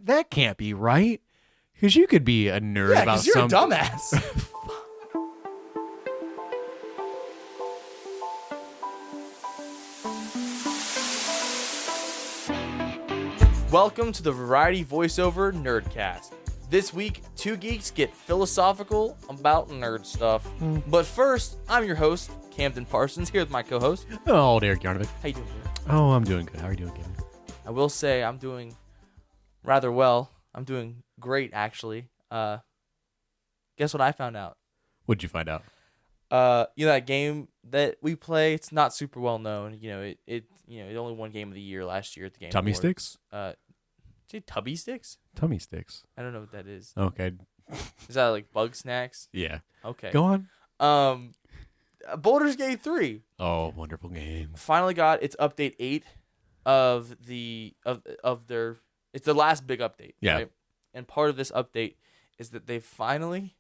that can't be right. Because you could be a nerd Yeah, about because you're some... a dumbass. Welcome to the Variety Voiceover Nerdcast. This week, two geeks get philosophical about nerd stuff. But first, I'm your host, Camden Parsons, here with my co-host. Oh, Derek Yarnovic. How you doing, Derek? Oh, I'm doing good. How are you doing, Kevin? I will say I'm doing rather well. I'm doing great, actually. Guess what I found out? What'd you find out? That game that we play, it's not super well known. It only won Game of the Year last year at the Game Tummy Awards. sticks? Tubby sticks? Tummy sticks. I don't know what that is. Okay. Is that like bug snacks? Yeah. Okay. Go on. Baldur's Gate 3 Oh, wonderful game. finally got its update 8 of their. It's the last big update. Yeah. Right? And part of this update is that they finally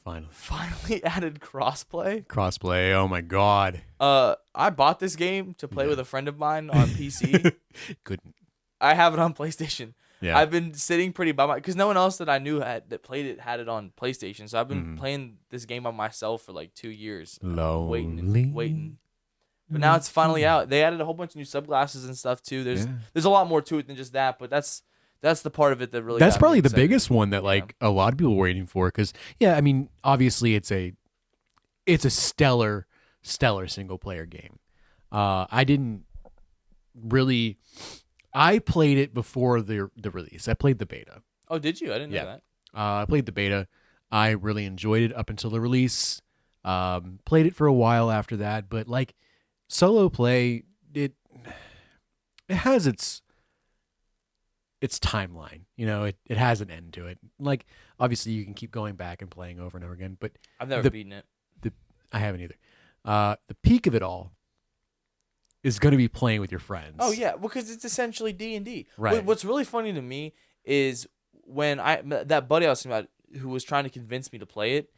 added crossplay. Crossplay. Oh, my God. I bought this game to play with a friend of mine on PC. Couldn't. I have it on PlayStation. Yeah. I've been sitting pretty by because no one else that I knew that played it had it on PlayStation. So I've been playing this game by myself for like 2 years. Waiting. But now it's finally out. They added a whole bunch of new subclasses and stuff too. There's a lot more to it than just that, but that's the part of it that really That's got probably me the excited. biggest one that like a lot of people were waiting for. Because I mean, obviously it's a stellar single player game. I played it before the release. I played the beta. Oh, did you? I didn't know that. I played the beta. I really enjoyed it up until the release. Played it for a while after that, but like solo play, it has its timeline. It has an end to it. Like obviously you can keep going back and playing over and over again, but I've never beaten it. I haven't either. The peak of it all is going to be playing with your friends. Oh yeah, because it's essentially D&D. Right. What's really funny to me is when that buddy I was talking about who was trying to convince me to play it,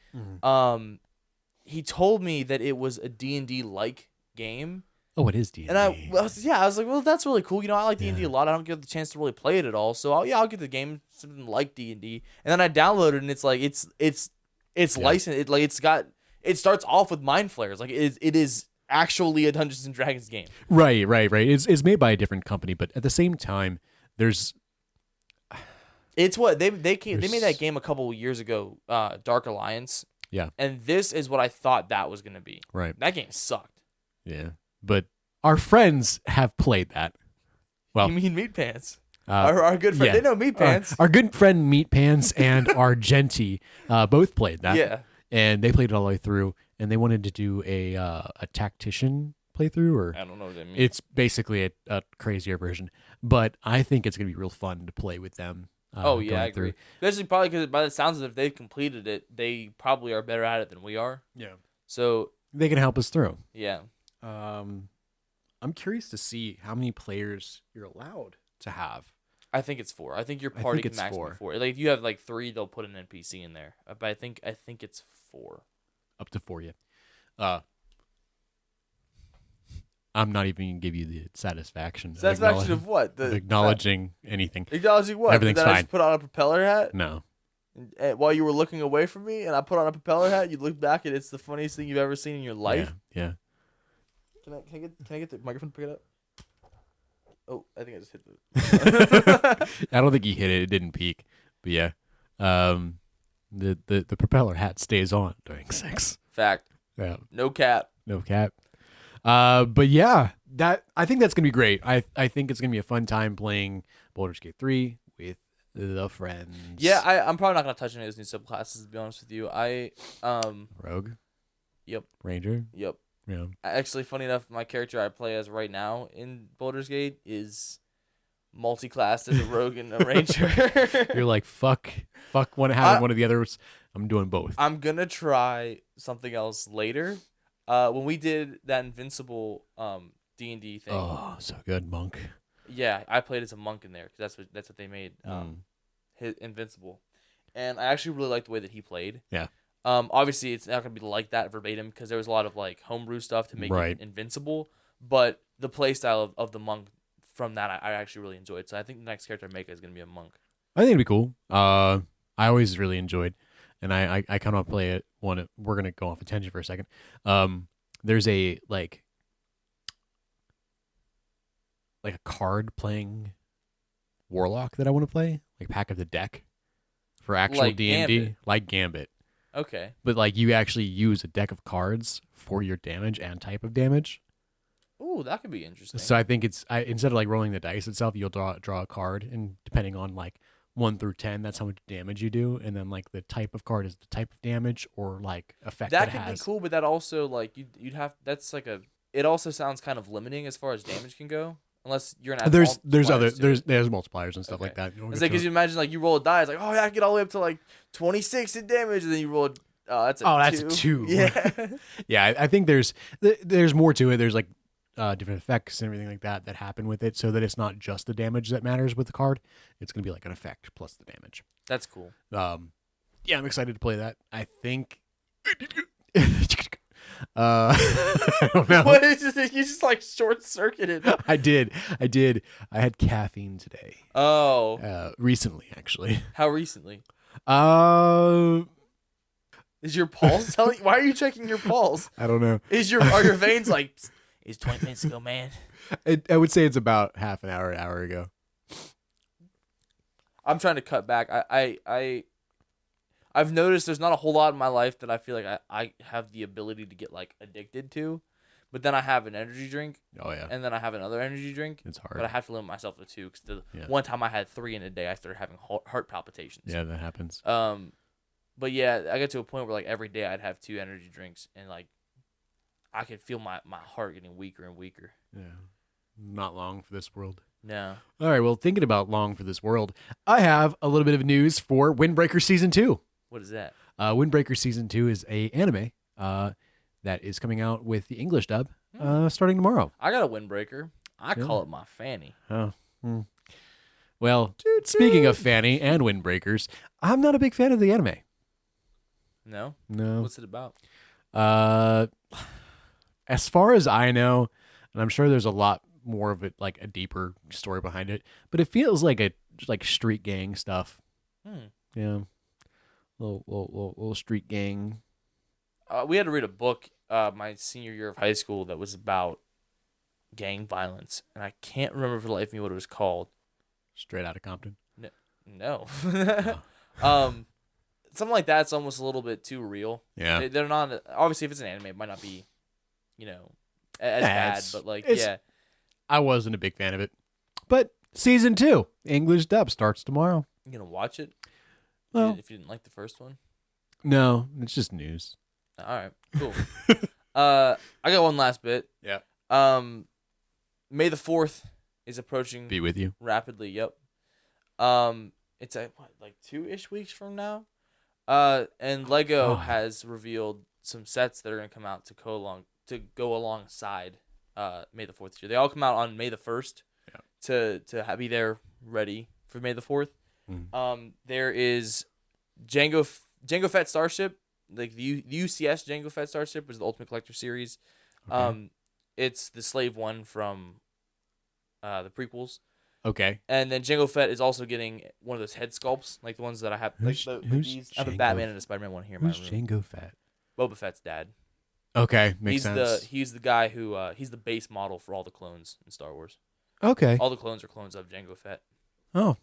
he told me that it was a D&D like game. Oh, it is D&D. And I was like, well, that's really cool. I like D&D a lot. I don't get the chance to really play it at all. So I'll get the game something like D&D. And then I downloaded it and it's like it's licensed. It starts off with mind flayers. Like it is actually a Dungeons and Dragons game. Right. It's made by a different company, but at the same time, it's what they made that game a couple years ago, Dark Alliance. Yeah. And this is what I thought that was gonna be. Right. That game sucked. Yeah. But our friends have played that. Well, you mean Meat Pants? Our good friend. Yeah. They know Meat Pants. Our good friend Meat Pants and Argenti both played that. Yeah. And they played it all the way through, and they wanted to do a tactician playthrough, or I don't know what that means. It's basically a crazier version. But I think it's gonna be real fun to play with them. I agree. Especially probably because by the sounds of it, if they've completed it, they probably are better at it than we are. Yeah. So they can help us through. Yeah. I'm curious to see how many players you're allowed to have. I think it's 4. I think your party can maximum 4. Like if you have like 3, they'll put an NPC in there. But I think it's 4. Up to 4, yeah. I'm not even gonna give you the satisfaction. Satisfaction of what? Acknowledging anything. Acknowledging what? Everything's that fine. I just put on a propeller hat? No. And while you were looking away from me and I put on a propeller hat, you look back and it's the funniest thing you've ever seen in your life. Yeah. Can I get the microphone to pick it up? Oh, I think I just hit the I don't think he hit it. It didn't peak. But yeah. The propeller hat stays on during sex. Fact. Yeah. No cap. But yeah, I think that's gonna be great. I think it's gonna be a fun time playing Baldur's Gate 3 with the friends. Yeah, I'm probably not gonna touch any of those new subclasses to be honest with you. Rogue. Yep. Ranger. Yep. Yeah. Actually, funny enough, my character I play as right now in Baldur's Gate is multi-classed as a rogue and a ranger. You're like fuck one having one of the others. I'm doing both. I'm gonna try something else later. When we did that Invincible D&D thing. Oh, so good, monk. Yeah, I played as a monk in there because that's what they made his Invincible, and I actually really liked the way that he played. Yeah. Obviously, it's not gonna be like that verbatim because there was a lot of like homebrew stuff to make Right. it invincible, but the play style of the monk from that, I actually really enjoyed. So I think the next character I make is gonna be a monk. I think it'd be cool. I always really enjoyed, and I kind of play it. We're gonna go off a tangent for a second. There's a like a card playing warlock that I want to play, like pack of the deck for actual Like D&D, like Gambit. Okay. But like you actually use a deck of cards for your damage and type of damage. Ooh, that could be interesting. So I think instead of like rolling the dice itself, you'll draw a card, and depending on like 1 through 10, that's how much damage you do, and then like the type of card is the type of damage or like effect that it could has. be cool, but that also like you'd have that's like a. It also sounds kind of limiting as far as damage can go, unless you're an. There's multipliers and stuff like that. It's like because you imagine like you roll a die, it's like I get all the way up to like 26 in damage, and then you roll. That's a 2. Yeah, yeah. I think there's more to it. There's like different effects and everything like that happen with it, so that it's not just the damage that matters with the card. It's gonna be like an effect plus the damage. That's cool. Yeah, I'm excited to play that. I think. I don't know. What is this? You just like short circuited. I did. I had caffeine today. Oh. Recently, actually. How recently? Is your pulse telling? Why are you checking your pulse? I don't know. Are your veins like? It's 20 minutes ago, man. I would say it's about half an hour ago. I'm trying to cut back. I've noticed there's not a whole lot in my life that I feel like I have the ability to get like addicted to, but then I have an energy drink. Oh yeah. And then I have another energy drink. It's hard. But I have to limit myself to 2 because one time I had 3 in a day, I started having heart palpitations. Yeah, that happens. But yeah, I got to a point where like every day I'd have 2 energy drinks, and like I could feel my heart getting weaker and weaker. Yeah. Not long for this world. No. All right, well, thinking about long for this world, I have a little bit of news for Windbreaker Season 2. What is that? Windbreaker Season 2 is a anime that is coming out with the English dub starting tomorrow. I got a Windbreaker. I call it my fanny. Oh. Well, speaking of fanny and windbreakers, I'm not a big fan of the anime. No? No. What's it about? As far as I know, and I'm sure there's a lot more of it, like a deeper story behind it, but it feels like street gang stuff. Yeah. Little street gang. We had to read a book my senior year of high school that was about gang violence, and I can't remember for the life of me what it was called. Straight Outta Compton? No. Something like that's almost a little bit too real. Yeah. They're not, obviously if it's an anime, it might not be, as bad, but like, yeah. I wasn't a big fan of it. But Season 2, English dub, starts tomorrow. You gonna watch it? Well, if you didn't like the first one? No, it's just news. All right, cool. I got one last bit. Yeah. May the 4th is approaching. Be with you. Rapidly, yep. It's like 2-ish weeks from now. And Lego has revealed some sets that are gonna come out to go alongside May the 4th year. They all come out on May the 1st. Yeah. To be there ready for May the 4th. There is Jango Fett Starship, like the UCS Jango Fett Starship was the Ultimate Collector series. Okay. It's the Slave One from the prequels. Okay. And then Jango Fett is also getting one of those head sculpts, like the ones that I have. I have a Batman and a Spider-Man one here in my room. Who's Jango Fett? Boba Fett's dad. Okay, makes sense. He's the guy who he's the base model for all the clones in Star Wars. Okay. All the clones are clones of Jango Fett. Oh.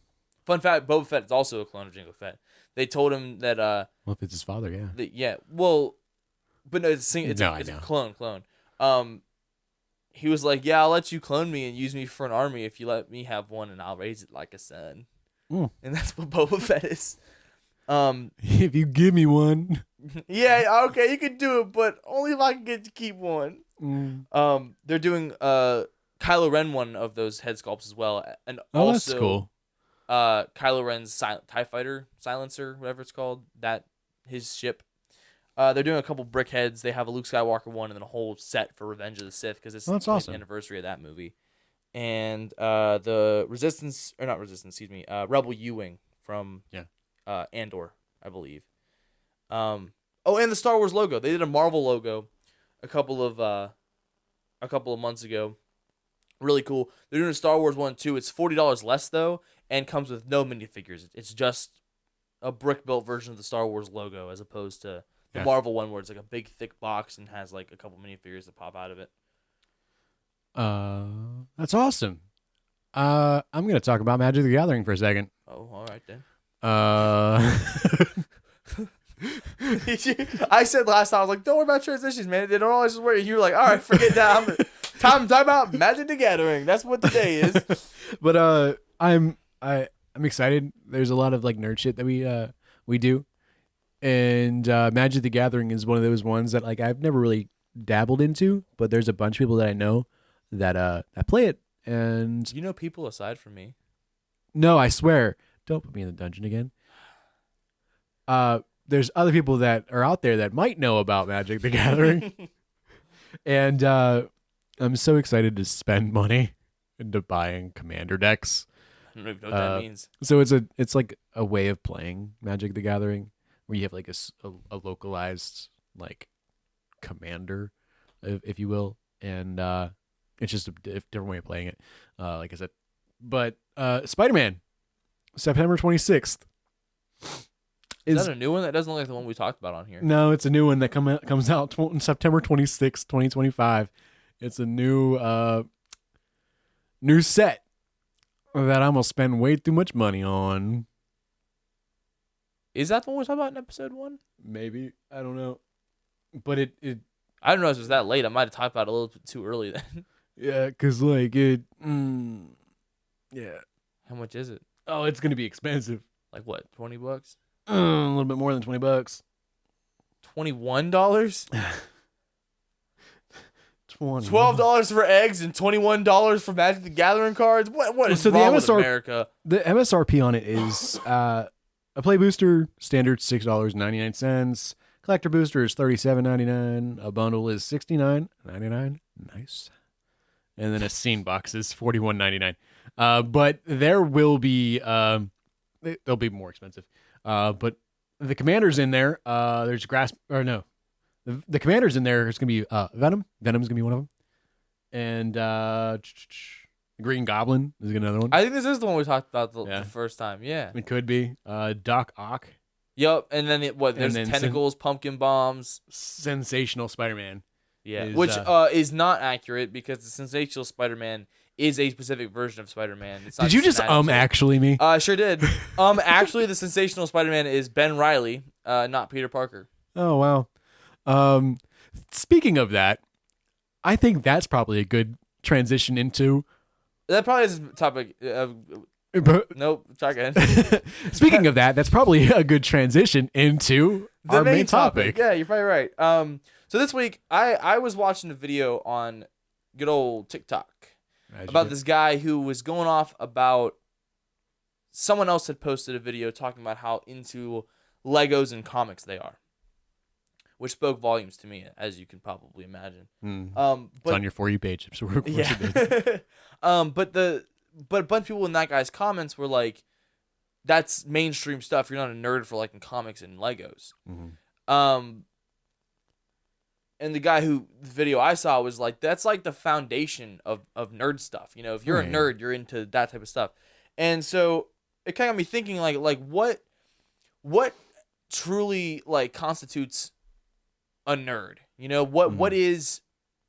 Fun fact: Boba Fett is also a clone of Jango Fett. They told him that. Well, if it's his father, yeah. Yeah. Well, but no, it's a clone. He was like, "Yeah, I'll let you clone me and use me for an army if you let me have one, and I'll raise it like a son." And that's what Boba Fett is. If you give me one. Yeah. Okay, you can do it, but only if I can get to keep one. They're doing Kylo Ren one of those head sculpts as well, and also that's cool. Kylo Ren's TIE Fighter silencer, whatever it's called, his ship. They're doing a couple brick heads. They have a Luke Skywalker one and then a whole set for Revenge of the Sith because it's awesome. The anniversary of that movie. And the Rebel U-Wing from Andor, I believe. And the Star Wars logo. They did a Marvel logo a couple of months ago Really cool. They're doing a Star Wars one too. It's $40 less though, and comes with no minifigures. It's just a brick built version of the Star Wars logo, as opposed to the Marvel one where it's like a big thick box and has like a couple minifigures that pop out of it. That's awesome. I'm gonna talk about Magic the Gathering for a second. Oh, all right then. Uh, I said last time, I was like, don't worry about transitions, man. They don't always just work. You were like, all right, forget that. Time about Magic the Gathering. That's what today is. But I'm excited. There's a lot of like nerd shit that we do, and Magic the Gathering is one of those ones that like I've never really dabbled into, but there's a bunch of people that I know that play it, and you know people aside from me. No, I swear, don't put me in the dungeon again. There's other people that are out there that might know about Magic the Gathering. And I'm so excited to spend money into buying commander decks. I don't even know what that means. So it's like a way of playing Magic the Gathering where you have like a localized like commander, if you will. And it's just a different way of playing it, like I said. But Spider-Man, September 26th. Is that a new one? That doesn't look like the one we talked about on here. No, it's a new one that comes out on September 26th, 2025. It's a new set that I'm going to spend way too much money on. Is that the one we talked about in episode 1? Maybe. I don't know. But it I don't know if it was that late. I might have talked about it a little bit too early then. Yeah, because like it... yeah. How much is it? Oh, it's going to be expensive. Like what, $20? A little bit more than $20. $21? $12 for eggs and $21 for Magic the Gathering cards? What is wrong with America? The MSRP on it is a play booster, standard $6.99. Collector booster is $37.99. A bundle is $69.99. Nice. And then a scene box is $41.99. But there will be... they'll be more expensive. But the commander's in there. There's the commander's in there. There's gonna be Venom. Venom's gonna be one of them, and Green Goblin is another one. I think this is the one we talked about the first time. Yeah, it could be Doc Ock. Yep, and then there's tentacles, pumpkin bombs, Sensational Spider-Man. Yeah, which is not accurate because the Sensational Spider-Man is a specific version of Spider-Man. Did you just actually me? Sure did. Actually, the Sensational Spider-Man is Ben Reilly, not Peter Parker. Oh, wow. Speaking of that, I think that's probably a good transition into... That probably is a topic... Nope, try again. Speaking of that, that's probably a good transition into our main topic. Yeah, you're probably right. So this week, I was watching a video on good old TikTok about this guy who was going off about someone else had posted a video talking about how into Legos and comics they are, which spoke volumes to me, as you can probably imagine. It's on your For You page. So of course it did. But a bunch of people in that guy's comments were like, "That's mainstream stuff. You're not a nerd for liking comics and Legos." Mm-hmm. And the guy the video I saw was like, that's like the foundation of nerd stuff. You know, if you're a nerd, you're into that type of stuff. And so it kind of got me thinking like what truly like constitutes a nerd? You know, what is,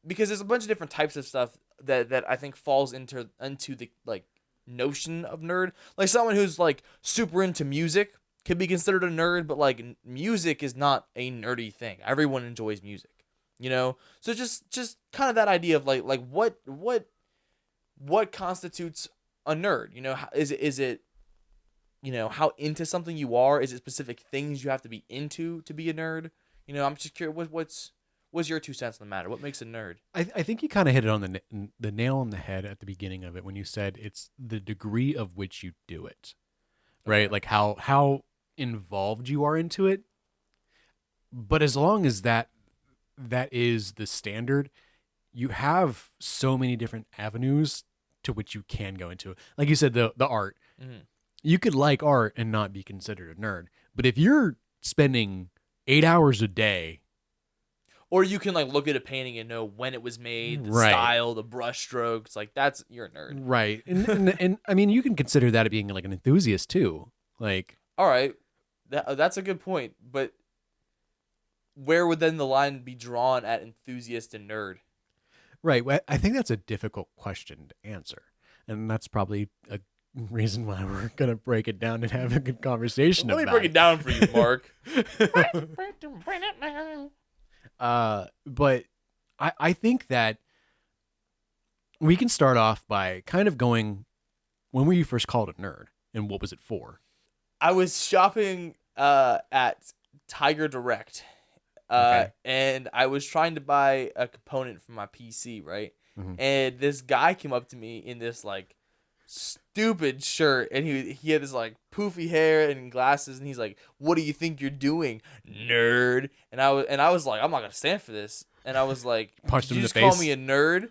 because there's a bunch of different types of stuff that I think falls into the like notion of nerd. Like someone who's like super into music could be considered a nerd, but like music is not a nerdy thing. Everyone enjoys music. You know, so just kind of that idea of like what constitutes a nerd? You know, is it you know how into something you are? Is it specific things you have to be into to be a nerd? You know, I'm just curious. What's your 2 cents on the matter? What makes a nerd? I think you kind of hit it on the nail on the head at the beginning of it when you said it's the degree of which you do it, right? Okay. Like how involved you are into it. But as long as that is the standard, you have so many different avenues to which you can go into it. Like you said, the art. Mm-hmm. You could like art and not be considered a nerd. But if you're spending 8 hours a day, Or you can like look at a painting and know when it was made, the Right. style, the brush strokes. Like you're a nerd. Right. And I mean, you can consider that being like an enthusiast too. Like, all right, that's a good point. But where would then the line be drawn at enthusiast and nerd? right. I think that's a difficult question to answer. And that's probably a reason why we're going to break it down and have a good conversation about it. Let me break it down for you, Mark. But I think that we can start off by kind of going, when were you first called a nerd and what was it for? I was shopping at Tiger Direct, and I was trying to buy a component for my PC, right? Mm-hmm. And this guy came up to me in this like stupid shirt, and he had this like poofy hair and glasses, and he's like, "What do you think you're doing, nerd?" And I was like, "I'm not gonna stand for this." And I was like, punched him in the face. Call me a nerd,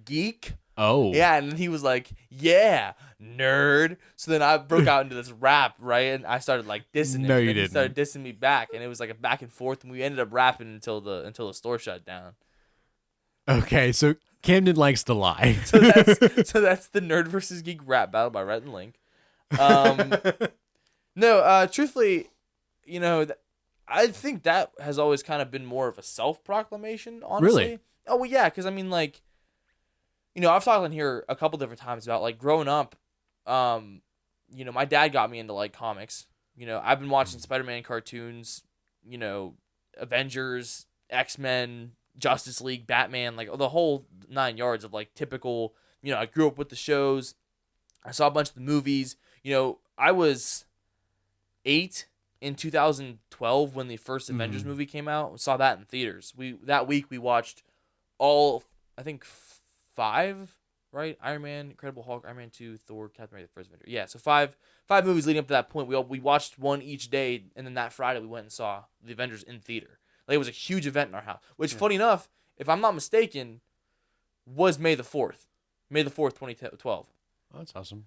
geek? Oh, yeah. And he was like, "Yeah, nerd." So then I broke out into this rap, right? And I started like dissing him. No, you didn't. He started dissing me back, and it was like a back and forth, and we ended up rapping until the store shut down. Okay, so Camden likes to lie. So that's the nerd versus geek rap battle by Rhett and Link. No, truthfully, you know, I think that has always kind of been more of a self-proclamation, honestly. Really? Oh, well, yeah, because I mean, like, you know, I've talked on here a couple different times about like growing up. You know, my dad got me into like comics. You know, I've been watching Spider-Man cartoons. You know, Avengers, X-Men, Justice League, Batman, like the whole 9 yards of like typical. You know, I grew up with the shows. I saw a bunch of the movies. You know, I was 8 in 2012 when the first Avengers movie came out. We saw that in theaters. That week we watched all, I think, 5, right? Iron Man, Incredible Hulk, Iron Man 2, Thor, Captain America, the First Avenger. Yeah, so five movies leading up to that point. We watched one each day, and then that Friday we went and saw the Avengers in theater. Like, it was a huge event in our house, which, funny enough, if I'm not mistaken, was May the 4th. May the 4th, 2012. Oh, that's awesome.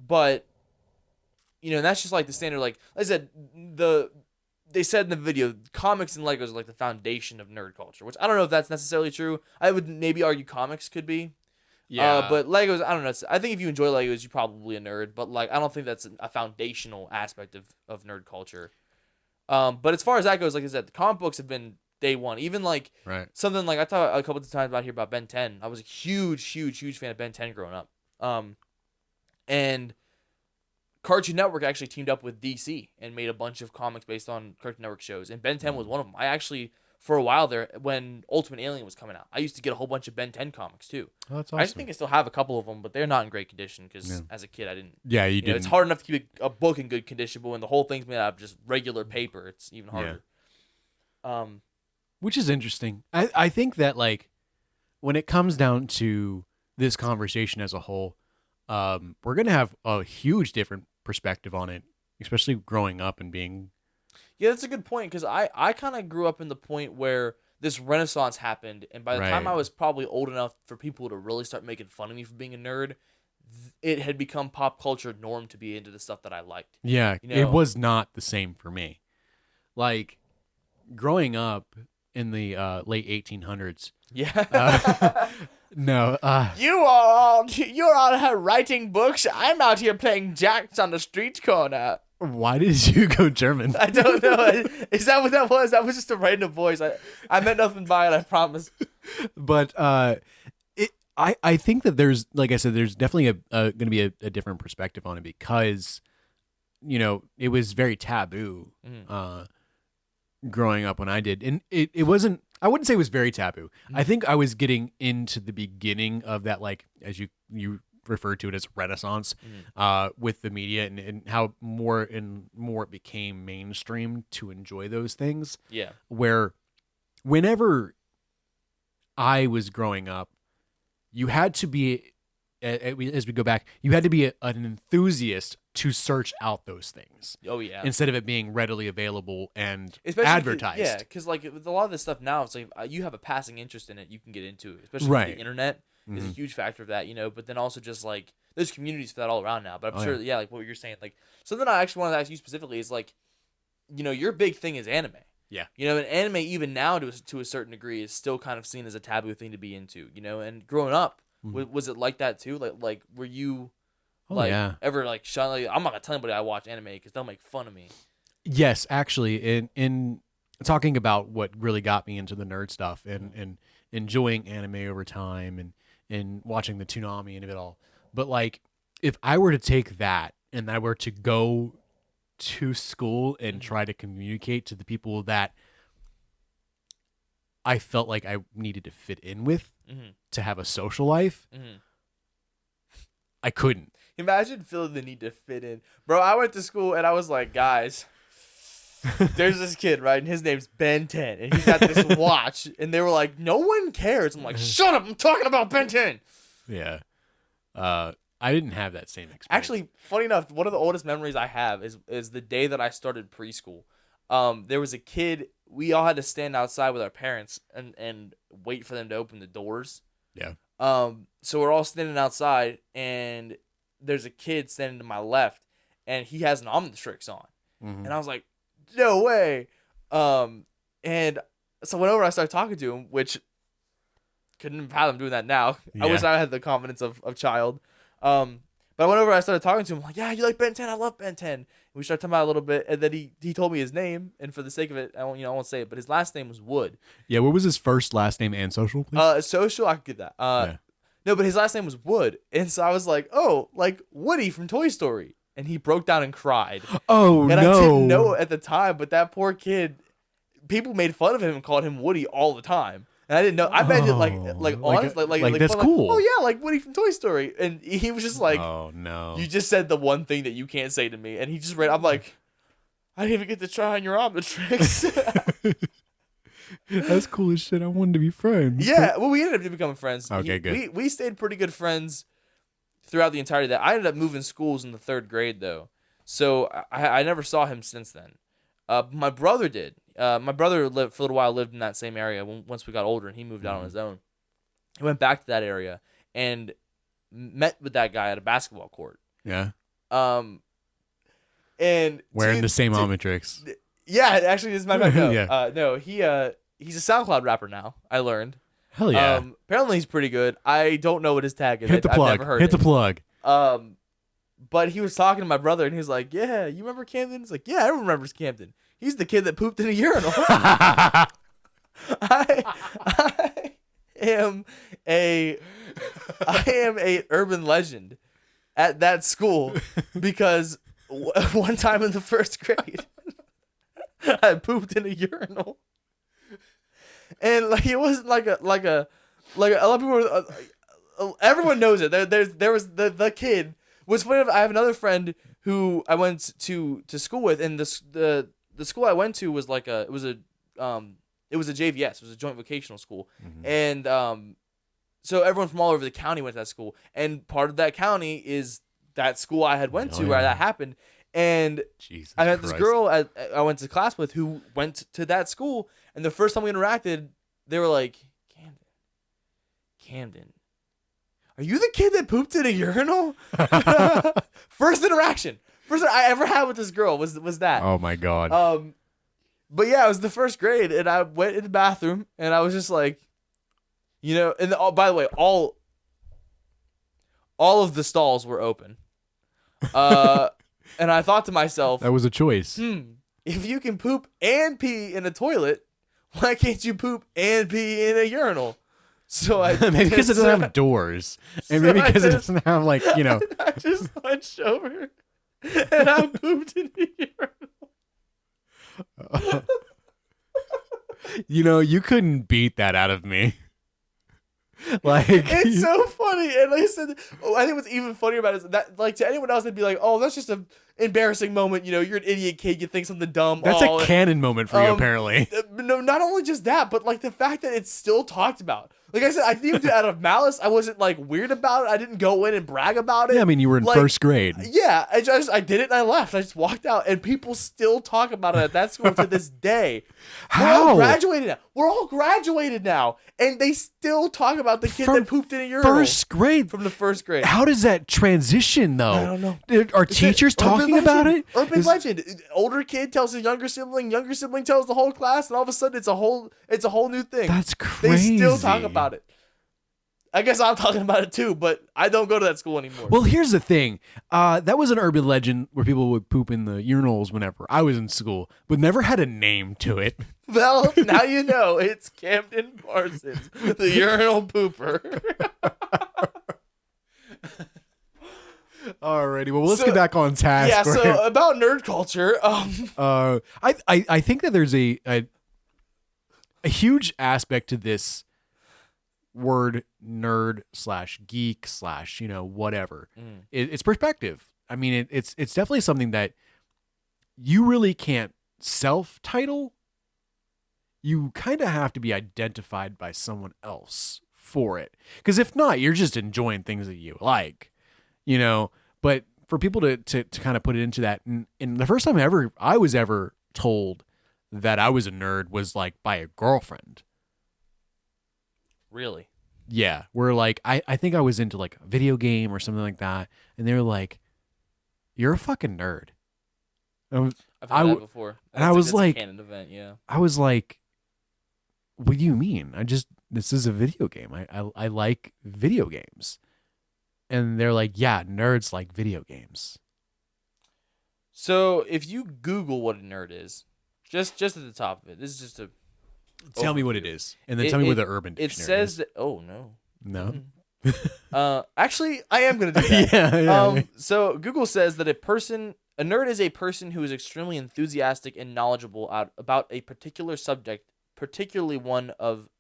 But, you know, that's just like the standard, like I said, they said in the video, comics and Legos are like the foundation of nerd culture, which I don't know if that's necessarily true. I would maybe argue comics could be. Yeah. But Legos, I don't know. I think if you enjoy Legos, you're probably a nerd, but like I don't think that's a foundational aspect of nerd culture. But as far as that goes, like I said, the comic books have been day one. Even like something like I talked a couple of times about here about Ben 10. I was a huge fan of Ben 10 growing up. And Cartoon Network actually teamed up with DC and made a bunch of comics based on Cartoon Network shows. And Ben 10 was one of them. I actually, for a while there, when Ultimate Alien was coming out, I used to get a whole bunch of Ben 10 comics too. Oh, that's awesome. I think I still have a couple of them, but they're not in great condition because as a kid I didn't. Yeah, you didn't. It's hard enough to keep a book in good condition, but when the whole thing's made out of just regular paper, it's even harder. Yeah. Which is interesting. I think that like when it comes down to this conversation as a whole, we're gonna have a huge different perspective on it, especially growing up and being. Yeah, that's a good point because I kind of grew up in the point where this renaissance happened, and by the time I was probably old enough for people to really start making fun of me for being a nerd, it had become pop culture norm to be into the stuff that I liked. Yeah, you know? It was not the same for me. Like growing up in the late 1800s. Yeah. No. You're all here writing books. I'm out here playing jacks on the street corner. Why did you go German? I don't know. Is that what that was? That was just a random voice. I meant nothing by it, I promise. But I think that there's, like I said, there's definitely going to be a different perspective on it because, you know, it was very taboo growing up when I did. And it wasn't, I wouldn't say it was very taboo. I think I was getting into the beginning of that, like, as you referred to it as Renaissance with the media and how more and more it became mainstream to enjoy those things. Yeah. Where whenever I was growing up, you had to be, as we go back, you had to be an enthusiast to search out those things. Oh, yeah. Instead of it being readily available and especially advertised. Yeah, because like with a lot of this stuff now, it's like you have a passing interest in it, you can get into it. Especially with the internet is a huge factor of that, you know. But then also just like there's communities for that all around now. But I'm sure, like what you're saying, like something I actually wanted to ask you specifically is like, you know, your big thing is anime. Yeah. You know, and anime even now to a certain degree is still kind of seen as a taboo thing to be into. You know, and growing up, was it like that too? Like were you ever like shy? Like, I'm not gonna tell anybody I watch anime because they'll make fun of me. Yes, actually, in talking about what really got me into the nerd stuff and enjoying anime over time and watching the Toonami and it all. But like, if I were to take that and I were to go to school and try to communicate to the people that I felt like I needed to fit in with to have a social life, I couldn't. Imagine feeling the need to fit in. Bro, I went to school and I was like, guys, there's this kid, right? And his name's Ben 10. And he's got this watch. And they were like, no one cares. I'm like, shut up. I'm talking about Ben 10. Yeah. I didn't have that same experience. Actually, funny enough, one of the oldest memories I have is the day that I started preschool. There was a kid. We all had to stand outside with our parents and wait for them to open the doors. Yeah. So we're all standing outside, and there's a kid standing to my left, and he has an Omnitrix on. And I was like, no way. And so I went over and I started talking to him, which couldn't fathom doing that now. Yeah. I wish I had the confidence of child. But I went over and I started talking to him. I'm like, yeah, you like Ben 10? I love Ben 10. And we started talking about it a little bit, and then he told me his name, and for the sake of it, I won't say it, but his last name was Wood. Yeah, what was his first, last name, and social, please? Social, I could get that. No, but his last name was Wood, and so I was like, oh, like Woody from Toy Story. And he broke down and cried. Oh, and no. I didn't know at the time, but that poor kid, people made fun of him and called him Woody all the time. And I didn't know. I bet it like that's cool. Oh yeah, like Woody from Toy Story. And he was just like, oh no, you just said the one thing that you can't say to me. And he just read. I'm like, I didn't even get to try on your Omnitrix. That's cool as shit. I wanted to be friends. Yeah, well, we ended up becoming friends. Okay, good. We stayed pretty good friends throughout the entirety of that. I ended up moving schools in the 3rd grade though, so I never saw him since then. My brother did. My brother lived for a little while. Lived in that same area. Once we got older, and he moved out on his own. He went back to that area and met with that guy at a basketball court. Yeah. And wearing the same Omnitrix. Yeah, actually, as a matter of fact, yeah. No, he's a SoundCloud rapper now. I learned. Hell yeah. Apparently he's pretty good. I don't know what his tag is. Hit the plug. I've never heard Hit the plug. But he was talking to my brother, and he was like, "Yeah, you remember Camden?" He's like, "Yeah, everyone remembers Camden. He's the kid that pooped in a urinal." I am a urban legend at that school because one time in the 1st grade, I pooped in a urinal, and like it wasn't like a a lot of people were, everyone knows it. There was the kid. What's funny, I have another friend who I went to school with, and the school I went to was like it was a JVS, it was a joint vocational school, and so everyone from all over the county went to that school, and part of that county is that school I had went to where that happened, and Jesus I had Christ. this girl I went to class with who went to that school, and the first time we interacted, they were like, Camden. Are you the kid that pooped in a urinal? First interaction. First I ever had with this girl was that. Oh my God. But yeah, it was the 1st grade, and I went in the bathroom, and I was just like, and by the way, all of the stalls were open. And I thought to myself, that was a choice. If you can poop and pee in a toilet, why can't you poop and pee in a urinal? So maybe because it doesn't have doors, and maybe because it doesn't have I just hunched over, and I pooped in the urinal. You couldn't beat that out of me. It's so funny, and like I said, I think what's even funnier about it is that, like, to anyone else, they'd be like, "Oh, that's just an embarrassing moment. You're an idiot kid. You think something dumb." That's a canon moment for you, apparently. No, not only just that, but like the fact that it's still talked about. Like I said, I didn't do it out of malice. I wasn't like weird about it. I didn't go in and brag about it. Yeah, I mean, you were in like, first grade. Yeah, I did it and I left. I just walked out, and people still talk about it at that school to this day. How? We're all graduated now. We're all graduated now, and they still talk about the kid that pooped in a urinal. First grade? From the first grade. How does that transition, though? I don't know. Are teachers talking about it? Urban legend. Older kid tells his younger sibling tells the whole class, and all of a sudden it's a whole new thing. That's crazy. They still talk about it. I guess I'm talking about it too, but I don't go to that school anymore. Well, here's the thing. That was an urban legend where people would poop in the urinals whenever I was in school, but never had a name to it. Well, now you know. It's Camden Parsons, the urinal pooper. Alrighty, well, let's get back on task. Yeah, so about nerd culture. I think that there's a huge aspect to this word nerd / geek / whatever. It's perspective. I mean, it's definitely something that you really can't self-title. You kind of have to be identified by someone else for it, because if not, you're just enjoying things that you like, but for people to kind of put it into that, and the first time I was ever told that I was a nerd was like by a girlfriend. Really? Yeah, where like I think I was into like a video game or something like that, and they were like, "You're a fucking nerd." I've heard that before. And I was like, a canon event, yeah. I was like, "What do you mean? This is a video game. I like video games." And they're like, "Yeah, nerds like video games." So if you Google what a nerd is, just at the top of it, this is just a tell me what it is, and then tell me what the Urban Dictionary is. It says is. that. Oh no. No. Actually, I am gonna do that. yeah. So Google says that a nerd is a person who is extremely enthusiastic and knowledgeable about a particular subject, particularly one of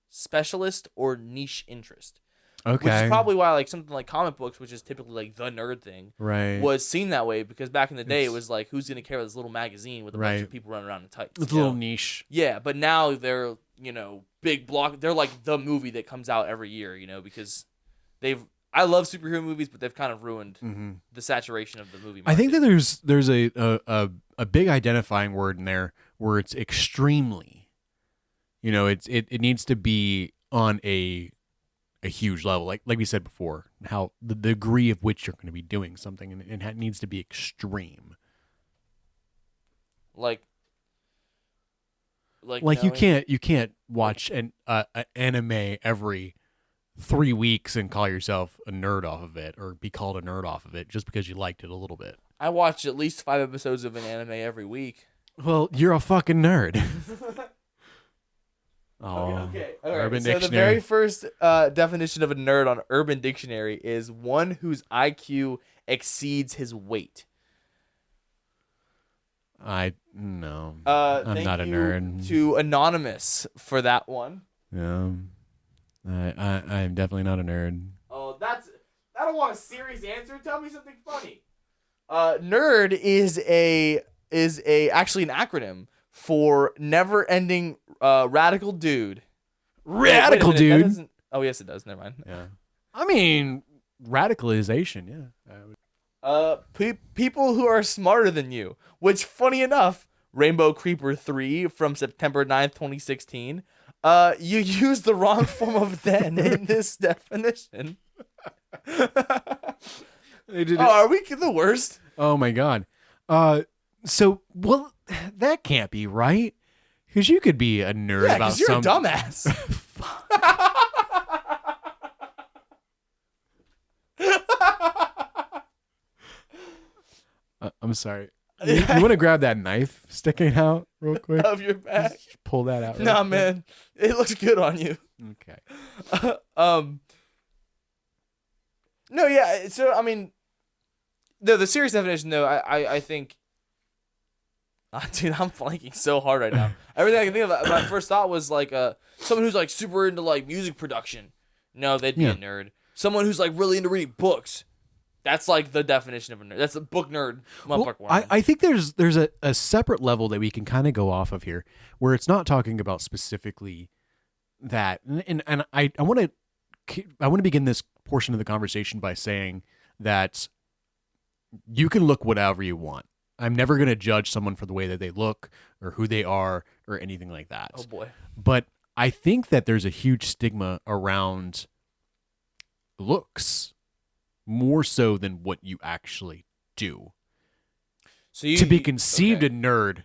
specialist or niche interest. Okay. Which is probably why like something like comic books, which is typically like the nerd thing, right, was seen that way, because back in the day it was like, who's gonna care about this little magazine with a bunch of people running around in tights? It's a little niche. Yeah, but now they're big block. They're like the movie that comes out every year, because I love superhero movies, but they've kind of ruined the saturation of the movie market. I think that there's a big identifying word in there where it's extremely, it needs to be on a huge level, like we said before, how the degree of which you're going to be doing something, and it needs to be extreme. Like you can't watch an anime every 3 weeks and call yourself a nerd off of it, or be called a nerd off of it just because you liked it a little bit. I watch at least 5 episodes of an anime every week. Well, you're a fucking nerd. Okay. All right. Urban So Dictionary. The very first definition of a nerd on Urban Dictionary is one whose IQ exceeds his weight. No. I'm not a nerd. To Anonymous for that one. Yeah. I'm definitely not a nerd. Oh, I don't want a serious answer. Tell me something funny. Nerd is actually an acronym for never ending radical dude. Radical dude? Oh, yes, it does. Never mind. Yeah. I mean, radicalization, yeah. People who are smarter than you, which, funny enough, Rainbow Creeper 3 from September 9th, 2016, you use the wrong form of then in this definition. Are we the worst? Oh, my God. Well, that can't be right. Because you could be a nerd about you're a dumbass. I'm sorry. You want to grab that knife sticking out real quick? Of your back? Just pull that out. Nah, man. It looks good on you. Okay. No, yeah. So, I mean, the serious definition, though, I think... dude, I'm blanking so hard right now. Everything I can think of, my first thought was like someone who's like super into like music production. No, they'd be a nerd. Someone who's like really into reading books. That's like the definition of a nerd. That's a book nerd. Well, I think there's a separate level that we can kind of go off of here, where it's not talking about specifically that, and I want to begin this portion of the conversation by saying that you can look whatever you want. I'm never going to judge someone for the way that they look or who they are or anything like that. Oh boy. But I think that there's a huge stigma around looks more so than what you actually do. So to be conceived a nerd,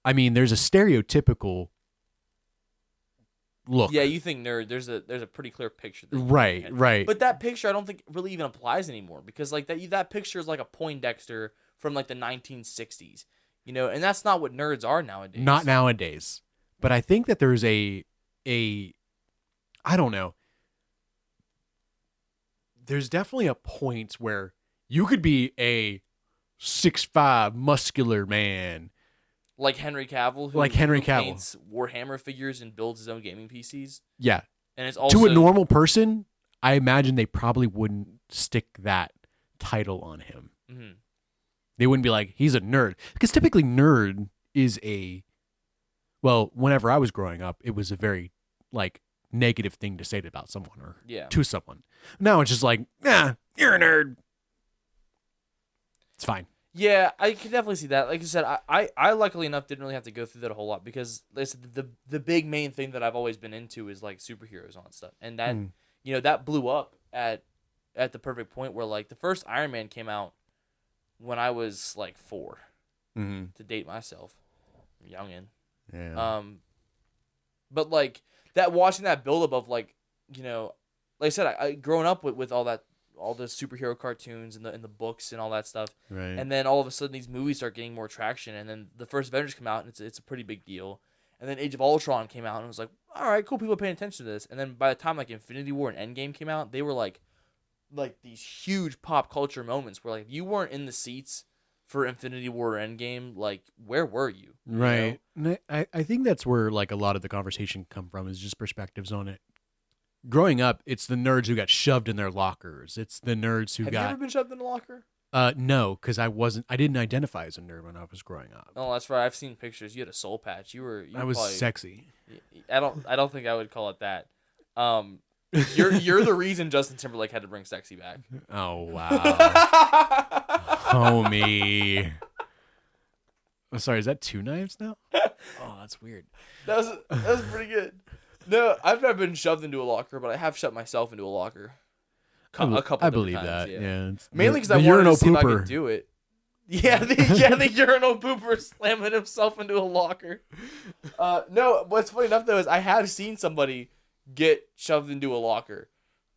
I mean, there's a stereotypical look. Yeah, you think nerd. There's a pretty clear picture. Right. But that picture, I don't think really even applies anymore because like that picture is like a Poindexter from like the 1960s, you know, and that's not what nerds are nowadays. Not nowadays. But I think that there's I don't know. There's definitely a point where you could be a 6'5" muscular man. Like Henry Cavill, who paints Warhammer figures and builds his own gaming PCs. Yeah. And it's also to a normal person, I imagine they probably wouldn't stick that title on him. Mm-hmm. They wouldn't be like, he's a nerd. Because typically nerd is well, whenever I was growing up, it was a very like negative thing to say about someone or to someone. Now it's just like, you're a nerd. It's fine. Yeah, I can definitely see that. Like I said, I luckily enough didn't really have to go through that a whole lot because like I said, the big main thing that I've always been into is like superheroes and all that stuff. And that you know, that blew up at the perfect point where like the first Iron Man came out when I was like 4. To date myself. I'm youngin'. Yeah. But like that watching that build up of like, you know, like I said, I growing up with all that, all the superhero cartoons and the books and all that stuff. Right. And then all of a sudden these movies start getting more traction, and then the first Avengers come out and it's a pretty big deal. And then Age of Ultron came out and it was like, all right, cool, people are paying attention to this. And then by the time like Infinity War and Endgame came out, they were like these huge pop culture moments where like if you weren't in the seats for Infinity War or Endgame, like where were you? Right. And I think that's where like a lot of the conversation come from is just perspectives on it. Growing up, it's the nerds who got shoved in their lockers. It's the nerds who Have you ever been shoved in a locker? No, because I didn't identify as a nerd when I was growing up. Oh, that's right. I've seen pictures. You had a soul patch. I was sexy. I don't think I would call it that. You're the reason Justin Timberlake had to bring sexy back. Oh wow. Homie. I'm sorry, is that 2 knives now? Oh, that's weird. That was pretty good. No, I've never been shoved into a locker, but I have shoved myself into a locker. A couple. I believe times, that. Yeah. Mainly because I wanted to see if I could do it. Yeah, the urinal pooper slamming himself into a locker. No, what's funny enough though is I have seen somebody get shoved into a locker.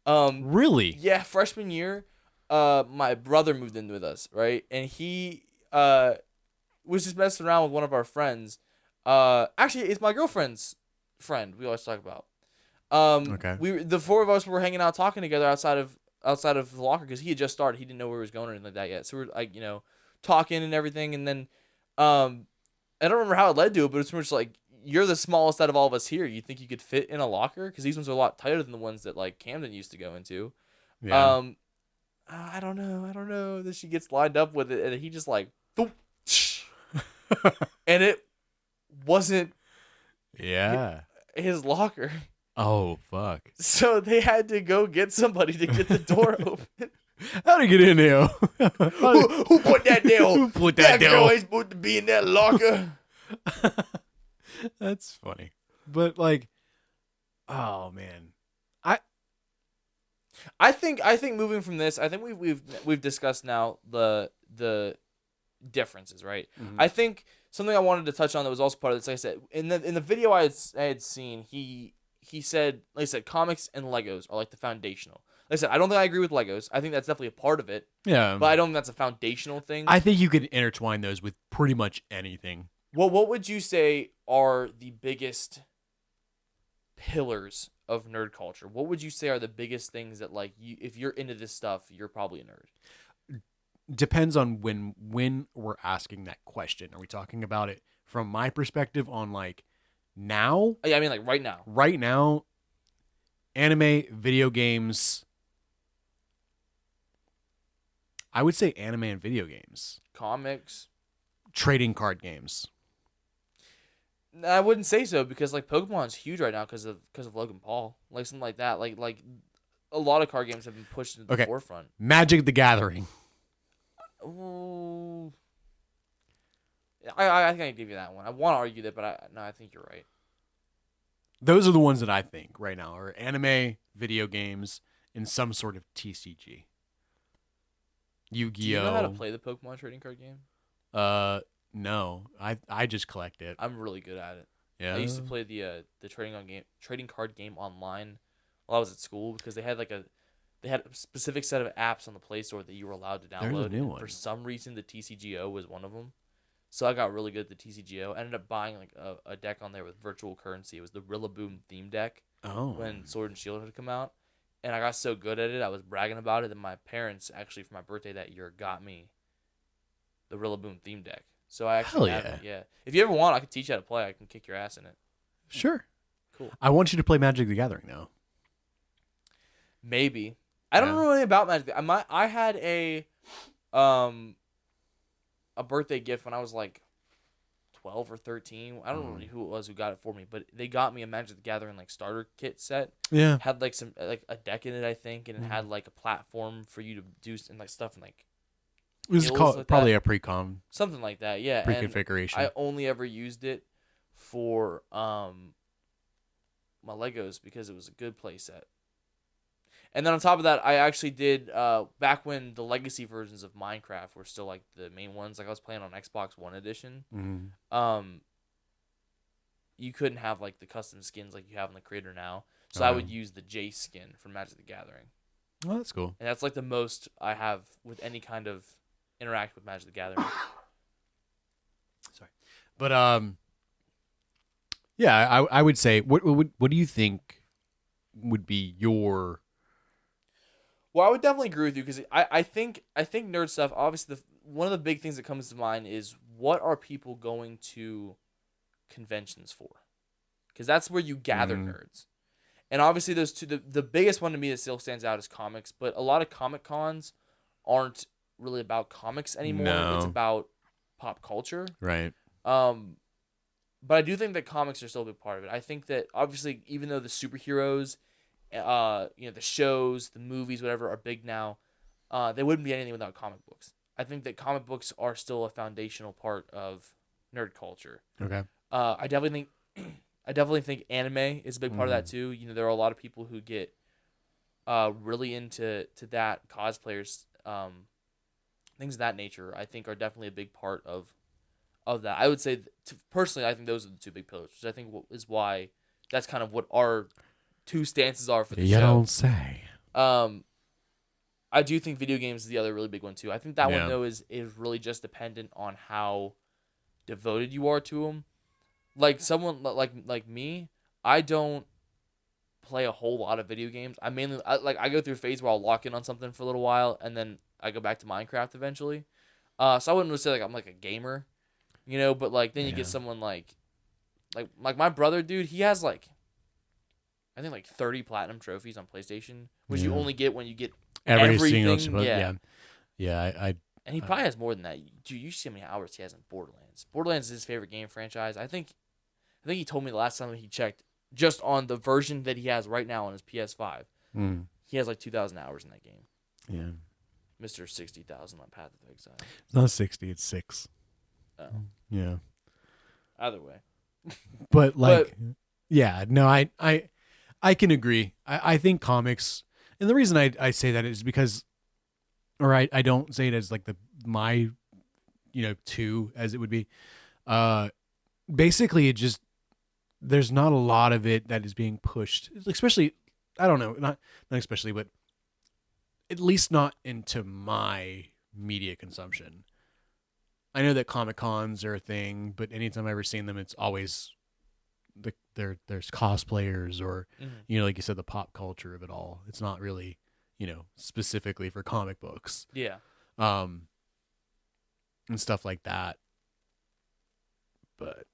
Really? Yeah, freshman year, my brother moved in with us, right, and he was just messing around with one of our friends. Actually, it's my girlfriend's friend. We always talk about. Okay. The 4 of us were hanging out talking together outside of the locker because he had just started. He didn't know where he was going or anything like that yet. So we're like, you know, talking and everything, and then I don't remember how it led to it, but it's much like you're the smallest out of all of us here. You think you could fit in a locker? Because these ones are a lot tighter than the ones that like Camden used to go into. Yeah. I don't know. Then she gets lined up with it, and he just like, and it wasn't. Yeah. His locker. Oh fuck! So they had to go get somebody to get the door open. How'd he get in there? Who put that there? Who put that there? Girl ain't supposed to be in that locker. That's funny, but like, oh man, I think moving from this, I think we've discussed now the differences, right? Mm-hmm. I think something I wanted to touch on that was also part of this. Like I said in the video I had seen, he said, like I said, comics and Legos are like the foundational. Like I said, I don't think I agree with Legos. I think that's definitely a part of it. Yeah, but I don't think that's a foundational thing. I think you could intertwine those with pretty much anything. Well, what would you say are the biggest pillars of nerd culture? What would you say are the biggest things that like you, if you're into this stuff, you're probably a nerd? Depends on when we're asking that question. Are we talking about it from my perspective on like now? Yeah, I mean like right now. Right now, anime, video games. I would say anime and video games. Comics. Trading card games. I wouldn't say so because like Pokemon's huge right now because of Logan Paul, like something like that. Like a lot of card games have been pushed into the forefront. Magic the Gathering. Ooh. I think I can give you that one. I want to argue that, but I think you're right. Those are the ones that I think right now are anime, video games, and some sort of TCG. Yu-Gi-Oh. Do you know how to play the Pokemon trading card game? No. I just collect it. I'm really good at it. Yeah. I used to play the trading card game online while I was at school because they had a specific set of apps on the Play Store that you were allowed to download. There's a new one. For some reason, the TCGO was one of them. So I got really good at the TCGO. I ended up buying like a deck on there with virtual currency. It was the Rillaboom theme deck when Sword and Shield had come out. And I got so good at it, I was bragging about it that my parents actually for my birthday that year got me the Rillaboom theme deck. So I actually have it. Yeah. If you ever want, I can teach you how to play. I can kick your ass in it. Sure. Cool. I want you to play Magic the Gathering now. Maybe. I don't know anything about Magic. I had a birthday gift when I was like 12 or 13. I don't know who it was who got it for me, but they got me a Magic the Gathering like starter kit set. Yeah. Had like some like a deck in it, I think, and it had like a platform for you to do and like stuff and like it was called probably a pre-com. Something like that, yeah. Pre-configuration. I only ever used it for my Legos because it was a good play set. And then on top of that, I actually did back when the legacy versions of Minecraft were still like the main ones. Like I was playing on Xbox One edition. Mm-hmm. You couldn't have like the custom skins like you have in the creator now. So I would use the Jace skin from Magic the Gathering. Oh, that's cool. And that's like the most I have with any kind of interact with Magic the Gathering. Sorry, but yeah, I would say what do you think would be your? Well, I would definitely agree with you because I think nerd stuff. Obviously, one of the big things that comes to mind is what are people going to conventions for? Because that's where you gather nerds. And obviously, those two. The biggest one to me that still stands out is comics. But a lot of Comic Cons aren't really about comics anymore. No. It's about pop culture. Right. But I do think that comics are still a big part of it. I think that obviously, even though the superheroes, the shows, the movies, whatever, are big now, they wouldn't be anything without comic books. I think that comic books are still a foundational part of nerd culture. Okay. I definitely think anime is a big part of that too. You know, there are a lot of people who get really into that. Cosplayers, things of that nature, I think are definitely a big part of that. I would say, personally, I think those are the two big pillars, which I think is why that's kind of what our two stances are for the show. You don't say. I do think video games is the other really big one too. I think that one though is really just dependent on how devoted you are to them. Like someone like me, I don't play a whole lot of video games. I go through a phase where I'll lock in on something for a little while and then I go back to Minecraft eventually. So I wouldn't really say like I'm like a gamer, you know. But like then you get someone like my brother, dude. He has like I think like 30 platinum trophies on PlayStation, which you only get when you get everything. Yeah. And he probably has more than that. Dude, you see how many hours he has in Borderlands. Borderlands is his favorite game franchise. I think he told me the last time he checked, just on the version that he has right now on his PS5, he has like 2,000 hours in that game. Yeah. Mr. 60,000 on Path of Exile. It's not 60, it's 6. Oh. Yeah. Either way. But yeah, no, I can agree. I think comics, and the reason I say that is because, or I don't say it as like my two as it would be. Basically, it just, there's not a lot of it that is being pushed, especially, I don't know, not especially, but at least not into my media consumption. I know that Comic Cons are a thing, but anytime I've ever seen them, it's always there's cosplayers or like you said, the pop culture of it all. It's not really specifically for comic books. Yeah. And stuff like that. But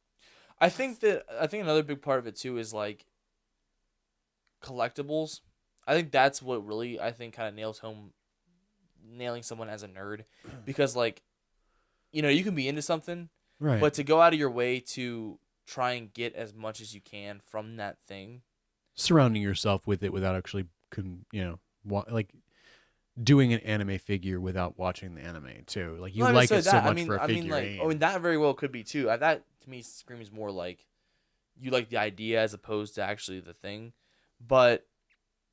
I think another big part of it too is like collectibles. I think that's what really kind of nailing someone as a nerd, because like, you can be into something, right, but to go out of your way to try and get as much as you can from that thing. Surrounding yourself with it without actually, like doing an anime figure without watching the anime too. Like you like it so much for a figurine. That very well could be too. That to me screams more like you like the idea as opposed to actually the thing. But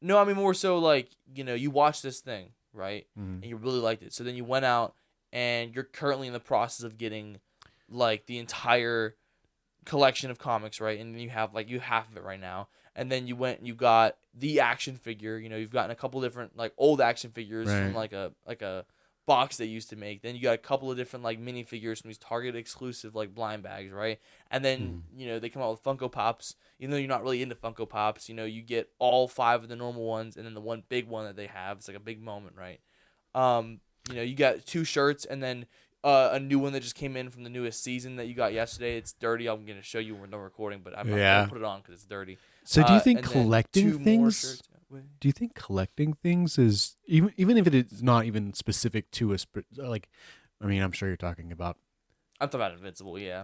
no, I mean more so like, you watch this thing, right? And you really liked it. So then you went out and you're currently in the process of getting like the entire collection of comics, right? And you have half of it right now. And then you went and you got the action figure. You've gotten a couple different like old action figures from like a box they used to make. Then you got a couple of different like mini figures from these Target exclusive like blind bags, right? And then they come out with Funko Pops. Even though you're not really into Funko Pops, you get all 5 of the normal ones and then the one big one that they have. It's like a big moment, right? You got 2 shirts and then a new one that just came in from the newest season that you got yesterday. It's dirty. I'm gonna show you when we're done recording, but I'm not gonna put it on because it's dirty. So do you think collecting things? Do you think collecting things is even if it is not even specific to like? I mean, I'm sure you're talking about. I'm talking about Invincible, yeah.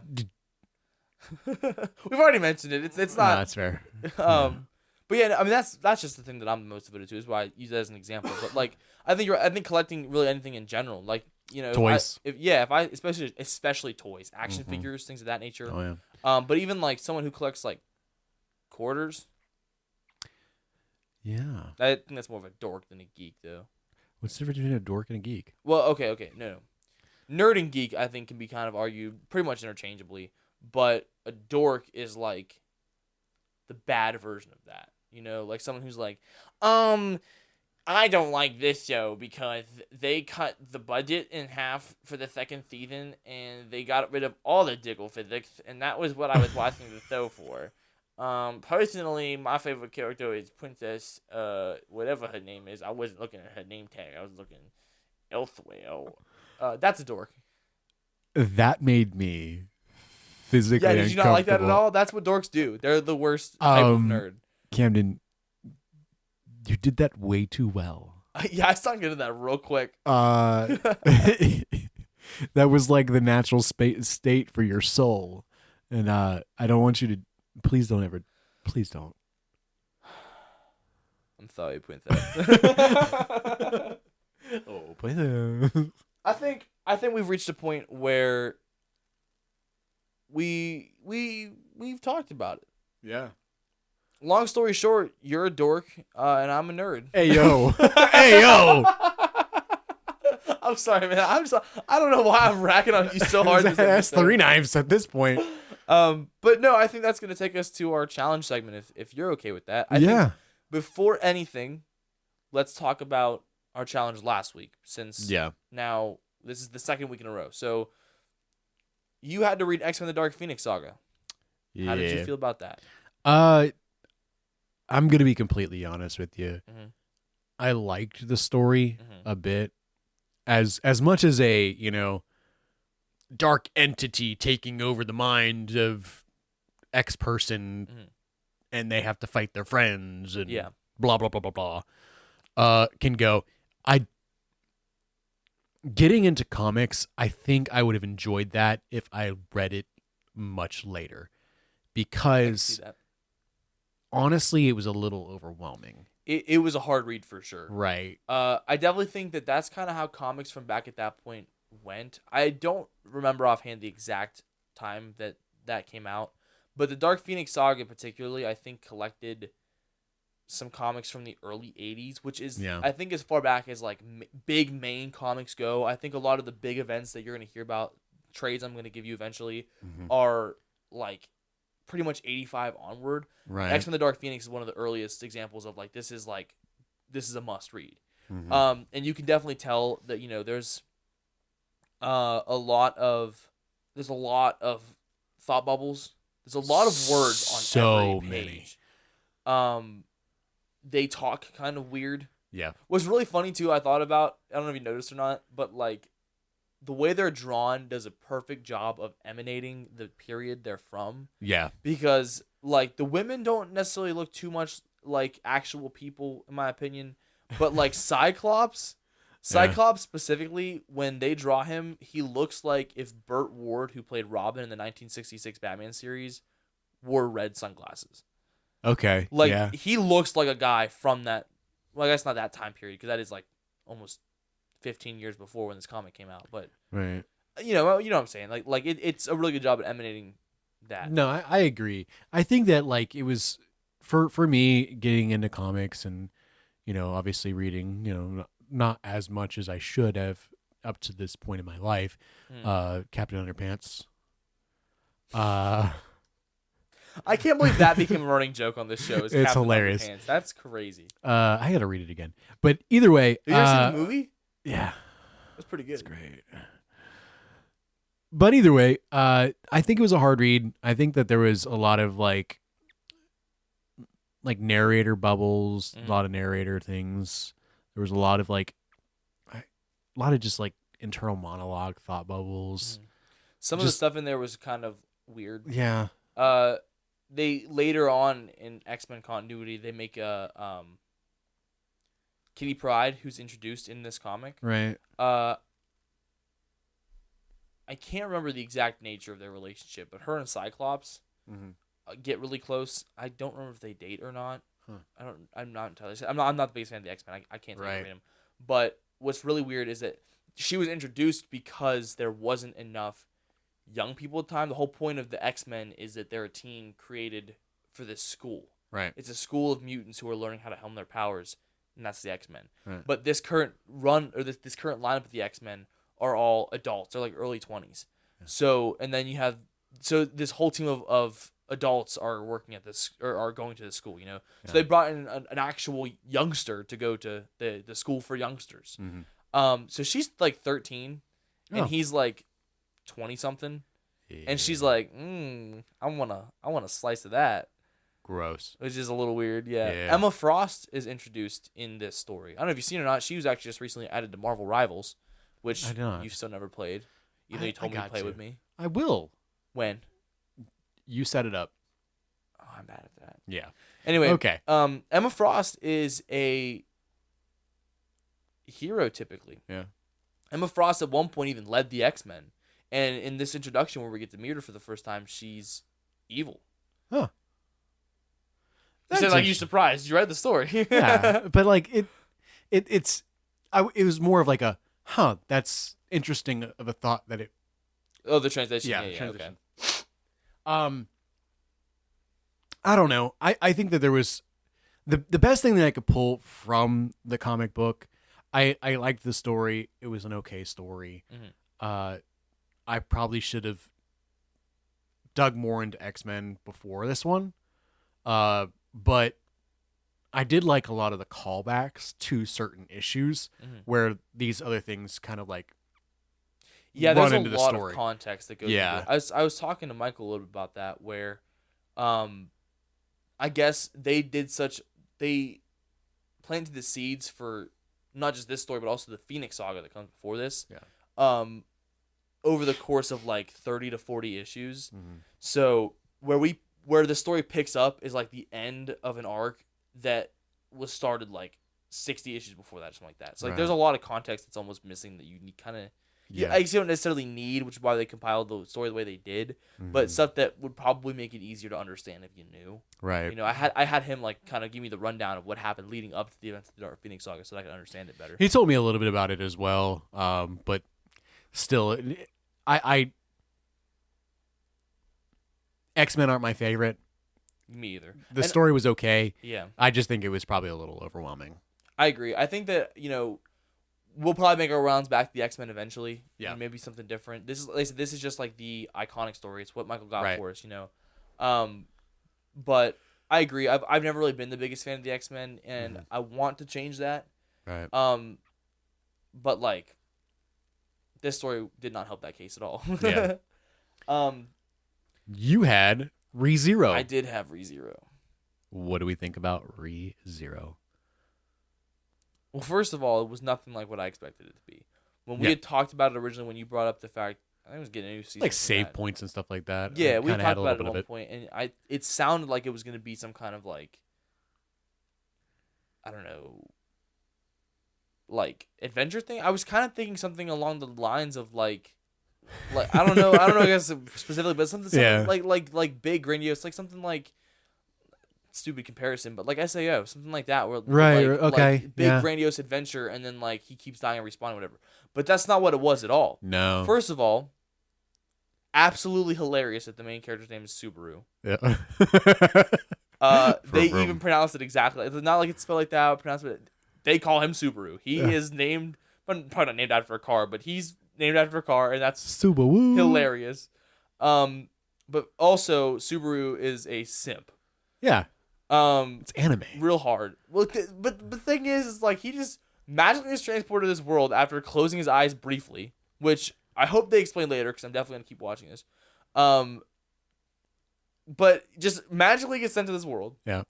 We've already mentioned it. It's not. No, that's fair. But yeah, I mean that's just the thing that I'm the most devoted to. Is why I use it as an example. But like, I think collecting really anything in general, like toys. If I especially toys, action figures, things of that nature. Oh yeah. But even like someone who collects like quarters. Yeah. I think that's more of a dork than a geek, though. What's the difference between a dork and a geek? Well, okay, no. Nerd and geek, I think, can be kind of argued pretty much interchangeably, but a dork is like the bad version of that. Like someone who's like, I don't like this show because they cut the budget in half for the second season and they got rid of all the Diggle physics, and that was what I was watching the show for. Personally, my favorite character is Princess, whatever her name is. I wasn't looking at her name tag. I was looking elsewhere. That's a dork. That made me physically uncomfortable. Yeah, did you not like that at all? That's what dorks do. They're the worst type of nerd. Camden, you did that way too well. Yeah, I started getting that real quick. That was like the natural state for your soul. And I don't want you to... Please don't. I'm sorry, Princess. Oh, Princess. I think we've reached a point where we've talked about it. Yeah. Long story short, you're a dork, and I'm a nerd. Hey yo. Hey yo. I'm sorry, man. I don't know why I'm racking on you so hard. That's 3 knives at this point. But no, I think that's going to take us to our challenge segment if you're okay with that. I think before anything, let's talk about our challenge last week since now this is the second week in a row. So you had to read X-Men the Dark Phoenix Saga. How did you feel about that? I'm going to be completely honest with you. I liked the story a bit as much as a, dark entity taking over the mind of X person and they have to fight their friends and blah, blah, blah, blah, blah, can go. Getting into comics, I think I would have enjoyed that if I read it much later because honestly, it was a little overwhelming. It was a hard read for sure. Right. I definitely think that's kind of how comics from back at that point went. I don't remember offhand the exact time that came out, but the Dark Phoenix Saga particularly, I think, collected some comics from the early 80s, which is, I think, as far back as like big main comics go. I think a lot of the big events that you're going to hear about, trades I'm going to give you eventually, are like pretty much 85 onward. Right. X-Men the Dark Phoenix is one of the earliest examples of like this is a must read. And you can definitely tell that there's a lot of thought bubbles. There's a lot of words on every page. Many. They talk kind of weird. Yeah. What's really funny too, I thought about, I don't know if you noticed or not, but like the way they're drawn does a perfect job of emanating the period they're from. Yeah. Because like the women don't necessarily look too much like actual people, in my opinion, but like Cyclops specifically, when they draw him, he looks like if Burt Ward, who played Robin in the 1966 Batman series, wore red sunglasses. Okay. Like he looks like a guy from that. Well, I guess not that time period because that is like almost 15 years before when this comic came out. But right. You know what I'm saying. Like it's a really good job at emanating that. No, I agree. I think that like it was for me getting into comics and obviously reading not as much as I should have up to this point in my life. Captain Underpants. I can't believe that became a running joke on this show. It's Captain hilarious. Underpants. That's crazy. I got to read it again. But either way, have you ever seen the movie? Yeah, that's pretty good. It's great. But either way, I think it was a hard read. I think that there was a lot of like narrator bubbles, a lot of narrator things. There was a lot of just like internal monologue, thought bubbles. Some of the stuff in there was kind of weird. Yeah. They later on in X-Men continuity, they make a Kitty Pryde, who's introduced in this comic. Right. I can't remember the exact nature of their relationship, but her and Cyclops get really close. I don't remember if they date or not. Huh. I'm not entirely sure. I'm not the biggest fan of the X-Men. I can't think of him. But what's really weird is that she was introduced because there wasn't enough young people at the time. The whole point of the X-Men is that they're a team created for this school. Right. It's a school of mutants who are learning how to helm their powers, and that's the X-Men. Right. But this current run or this current lineup of the X-Men are all adults. They're like early 20s. Yeah. So, and then you have this whole team of adults are working at this or are going to the school, Yeah. So they brought in an actual youngster to go to the school for youngsters. So she's like 13 and he's like 20 something. Yeah. And she's like, I want a slice of that. Gross. Which is a little weird. Yeah. Emma Frost is introduced in this story. I don't know if you've seen it or not. She was actually just recently added to Marvel Rivals, which you've still never played. Even though you told me to play with me. I will. When? You set it up. Oh, I'm bad at that. Yeah. Anyway. Okay. Emma Frost is a hero typically. Yeah. Emma Frost at one point even led the X-Men. And in this introduction where we get to meet her for the first time, she's evil. Huh. You said like you surprised. You read the story. Yeah. But like it was more of like a that's interesting of a thought that it. Oh, the translation. Yeah, translation. Okay. I don't know. I think that there was the best thing that I could pull from the comic book. I liked the story. It was an okay story. I probably should have dug more into X-Men before this one. But I did like a lot of the callbacks to certain issues where these other things kind of like there's a lot of context that goes into it. I was talking to Michael a little bit about that where I guess they planted the seeds for not just this story but also the Phoenix Saga that comes before this. Yeah. Over the course of like 30 to 40 issues. So where the story picks up is like the end of an arc that was started like 60 issues before that, something like that. So like there's a lot of context that's almost missing that you need kind of I guess you don't necessarily need, which is why they compiled the story the way they did, but stuff that would probably make it easier to understand if you knew. Right. I had him like kind of give me the rundown of what happened leading up to the events of the Dark Phoenix Saga so that I could understand it better. He told me a little bit about it as well, but still, I X-Men aren't my favorite. Me either. The story was okay. Yeah. I just think it was probably a little overwhelming. I agree. I think that, we'll probably make our rounds back to the X-Men eventually. Yeah. And maybe something different. This is just like the iconic story. It's what Michael got for us, But I agree. I've never really been the biggest fan of the X-Men, and I want to change that. Right. But like, this story did not help that case at all. Yeah. You had ReZero. I did have ReZero. What do we think about ReZero? Well, first of all, it was nothing like what I expected it to be. When we had talked about it originally, when you brought up the fact, I think it was getting a new season. Like save points and stuff like that. Yeah, we talked about it at one point, and it sounded like it was going to be some kind of like, I don't know, like adventure thing. I was kind of thinking something along the lines of like Like I don't know. I guess specifically, but something like big grandiose, like something like stupid comparison, but like SAO, something like that, where like big grandiose adventure, and then like he keeps dying and respawning, whatever. But that's not what it was at all. No. First of all, absolutely hilarious that the main character's name is Subaru. Yeah. They even pronounce it exactly. It's not like it's spelled like that. They call him Subaru. He is named, but probably not named after a car, but he's named after a car, and that's Subaru. Hilarious. But also Subaru is a simp. Yeah. It's anime. Real hard. Well, but the thing is like he just magically is transported to this world after closing his eyes briefly, which I hope they explain later because I'm definitely gonna keep watching this. But just magically gets sent to this world. Yeah.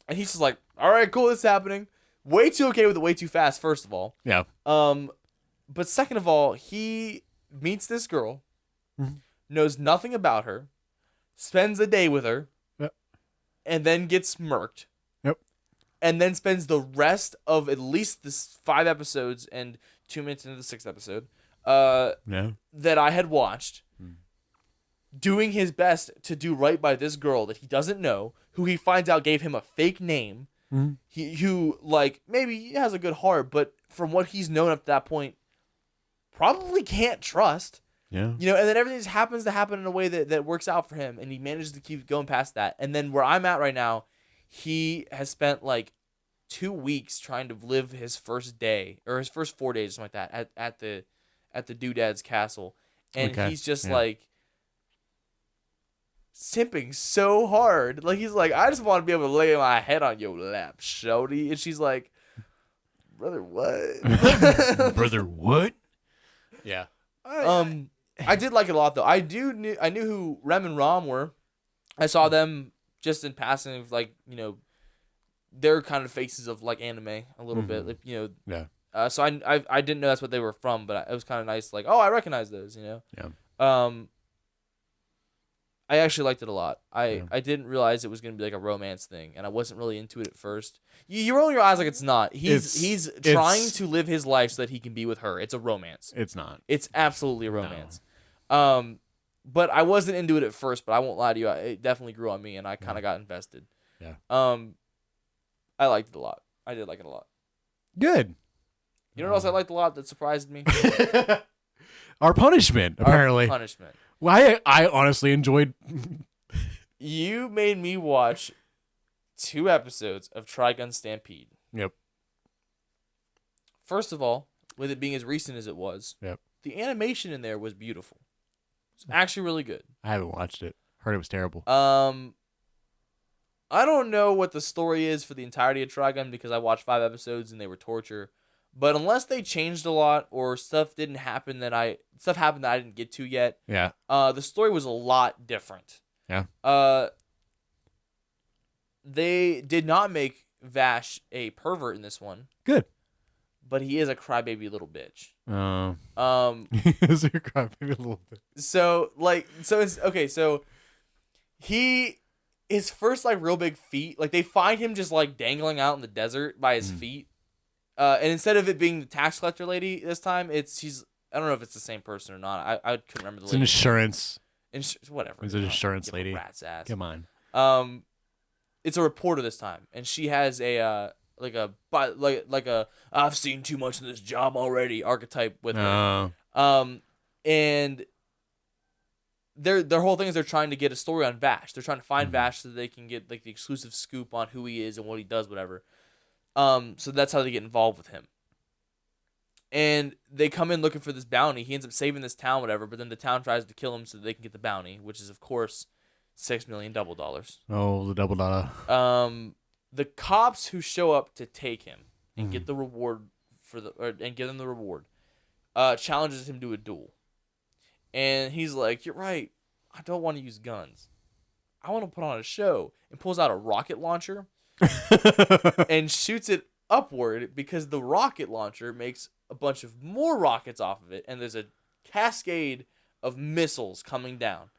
And he's just like, all right, cool, this is happening. Way too okay with it, way too fast, first of all. Yeah. But second of all, he meets this girl, knows nothing about her, spends a day with her, and then gets murked. Yep. And then spends the rest of at least this 5 episodes and 2 minutes into the 6th episode that I had watched doing his best to do right by this girl that he doesn't know, who he finds out gave him a fake name, who, like, maybe has a good heart, but from what he's known up to that point, probably can't trust. Yeah. You know, and then everything just happens to happen in a way that works out for him, and he manages to keep going past that. And then where I'm at right now, he has spent, like, 2 weeks trying to live his first day, or his first 4 days, something like that, at the doodad's castle. And he's just, like, simping so hard. Like, he's like, I just want to be able to lay my head on your lap, shorty. And she's like, brother, what? Brother, what? Yeah. I did like it a lot, though. I knew who Rem and Rom were. I saw them just in passing, like, you know, they're kind of faces of, like, anime a little bit, like, you know. Yeah. So I didn't know that's what they were from, but it was kind of nice, like, oh, I recognize those, you know. Yeah. I actually liked it a lot. I didn't realize it was gonna be like a romance thing, and I wasn't really into it at first. You roll your eyes like it's not. He's trying to live his life so that he can be with her. It's a romance. It's not. It's absolutely a romance. No. But I wasn't into it at first. But I won't lie to you. It definitely grew on me, and I kind of got invested. Yeah. I liked it a lot. I did like it a lot. Good. You know what else I liked a lot that surprised me? Our punishment, apparently. Our punishment. Well, I honestly enjoyed. You made me watch 2 episodes of Trigun Stampede. Yep. First of all, with it being as recent as it was, the animation in there was beautiful. It's actually really good. I haven't watched it. Heard it was terrible. I don't know what the story is for the entirety of Trigun because I watched 5 episodes and they were torture. But unless they changed a lot or stuff happened that I didn't get to yet. Yeah. The story was a lot different. Yeah. They did not make Vash a pervert in this one. Good. But he is a crybaby little bitch. He is a crybaby little bitch. So it's okay. So his first like real big feat, like they find him just like dangling out in the desert by his feet. And instead of it being the tax collector lady this time, I don't know if it's the same person or not. I couldn't remember the lady. It's an insurance. Whatever. It's an insurance lady. Rat's ass. Come on. It's a reporter this time, and she has a I've seen too much in this job already archetype with her. And their whole thing is they're trying to get a story on Vash. They're trying to find Vash so that they can get like the exclusive scoop on who he is and what he does, whatever. So that's how they get involved with him. And they come in looking for this bounty. He ends up saving this town, whatever, but then the town tries to kill him so that they can get the bounty, which is, of course, $6 million double dollars. Oh, the double dollar. The cops who show up to take him and get the reward and give him the reward, challenges him to a duel. And he's like, "You're right. I don't want to use guns. I want to put on a show." And pulls out a rocket launcher and shoots it upward because the rocket launcher makes a bunch of more rockets off of it, and there's a cascade of missiles coming down.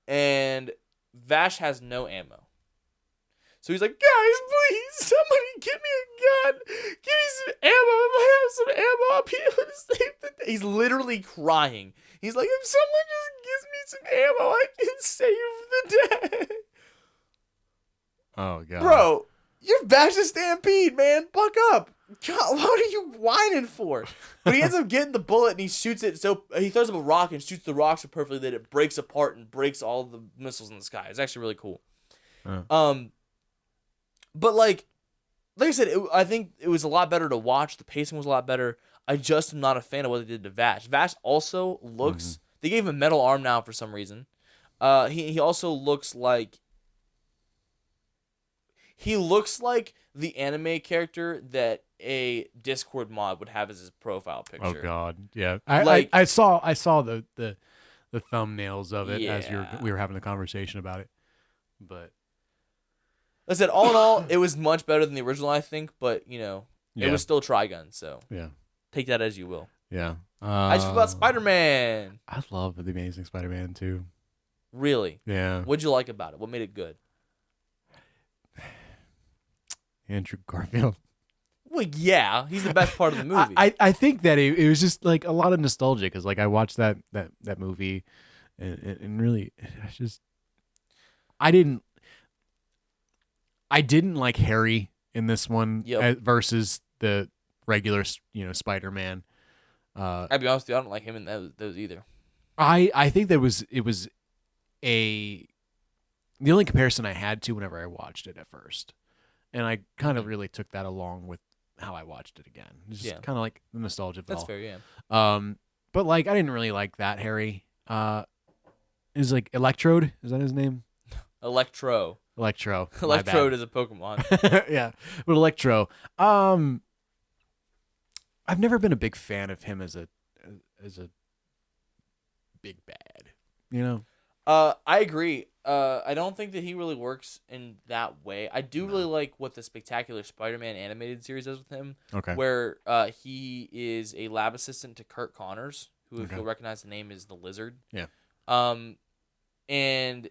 And Vash has no ammo. So he's like, guys, please, somebody give me a gun. Give me some ammo. If I have some ammo, I'll be able to save the day. He's literally crying. He's like, if someone just gives me some ammo, I can save the day. Oh, God. Bro, you're back to Stampede, man. Buck up. God, what are you whining for? But he ends up getting the bullet and he shoots it. So he throws up a rock and shoots the rock so perfectly that it breaks apart and breaks all the missiles in the sky. It's actually really cool. But like I said, I think it was a lot better to watch. The pacing was a lot better. I just am not a fan of what they did to Vash. Vash also looks. They gave him a metal arm now for some reason. He also looks like. He looks like the anime character that a Discord mod would have as his profile picture. Oh God, yeah. I saw the thumbnails of it as we were having a conversation about it. But I said, all in all, it was much better than the original, I think. But it was still Trigun, so take that as you will. Yeah. I just forgot Spider-Man. I love the Amazing Spider-Man too. Really? Yeah. What'd you like about it? What made it good? Andrew Garfield. Well, yeah, he's the best part of the movie. I think that it was just like a lot of nostalgia because like I watched that movie, and really, it's just I didn't like Harry in this one versus the regular Spider-Man. I'll be honest with you, I don't like him in those either. I think that it was the only comparison I had to whenever I watched it at first. And I kind of really took that along with how I watched it again. It's just kind of like the nostalgia of it all. That's fair, yeah. But like I didn't really like that Harry. It was like Electrode. Is that his name? Electro. Electrode is a Pokemon. Yeah, but Electro. I've never been a big fan of him as a big bad. I agree. I don't think that he really works in that way. I do really like what the Spectacular Spider-Man animated series does with him. Okay. Where he is a lab assistant to Kurt Connors, who, if you'll recognize the name, is the Lizard. Yeah. And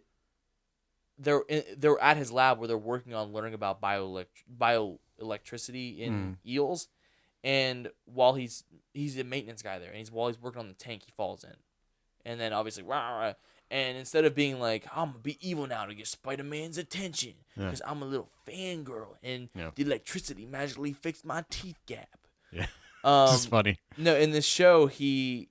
they're at his lab where they're working on learning about bioelectricity in eels. And while he's a maintenance guy there, and while he's working on the tank, he falls in, and then obviously and instead of being like, I'm gonna be evil now to get Spider-Man's attention because I'm a little fangirl and the electricity magically fixed my teeth gap. Yeah, this is funny. No, in this show he's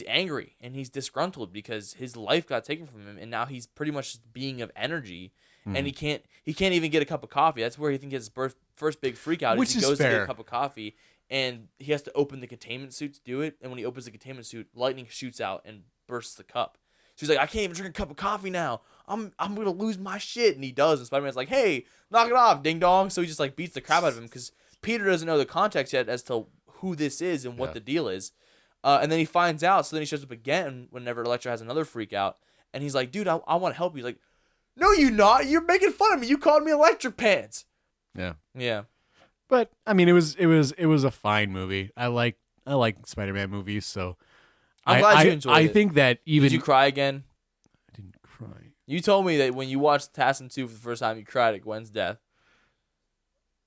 angry and he's disgruntled because his life got taken from him, and now he's pretty much being of energy, and he can't even get a cup of coffee. That's where he thinks his first big freak out. Which he goes fair. to get a cup of coffee, and he has to open the containment suit to do it. And when he opens the containment suit, lightning shoots out and bursts the cup. So he's like, I can't even drink a cup of coffee now. I'm gonna lose my shit. And he does. And Spider-Man's like, hey, knock it off, ding dong. So he just like beats the crap out of him because Peter doesn't know the context yet as to who this is and what the deal is. And then he finds out. So then he shows up again whenever Electro has another freak out. And he's like, dude, I want to help you. He's like, no, you not. You're making fun of me. You called me Electric Pants. Yeah. Yeah. But I mean, it was a fine movie. I like Spider-Man movies, so I'm glad you enjoyed it. I think that even Did you cry again? I didn't cry. You told me that when you watched Task 2 for the first time, you cried at Gwen's death.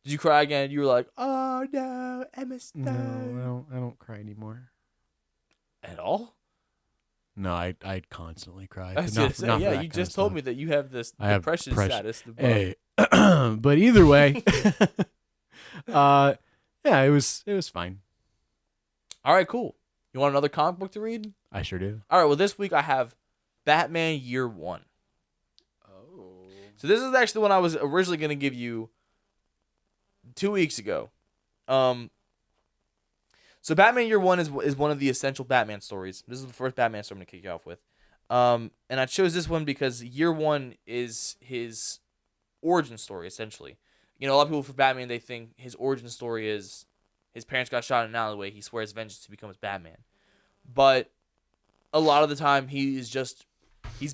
Did you cry again? You were like, oh no, Emma Stone. No, I don't cry anymore. At all? No, I constantly cry. I was gonna say, you just told me that you have this depression status. Hey, but either way, yeah, it was fine. All right, cool. You want another comic book to read? I sure do. All right, well, this week I have Batman Year One. Oh. So this is actually the one I was originally going to give you 2 weeks ago. So Batman Year One is one of the essential Batman stories. This is the first Batman story I'm going to kick you off with. And I chose this one because Year One is his origin story, essentially. You know, a lot of people for Batman, they think his origin story is his parents got shot in an alleyway. He swears vengeance to become Batman. But a lot of the time, he's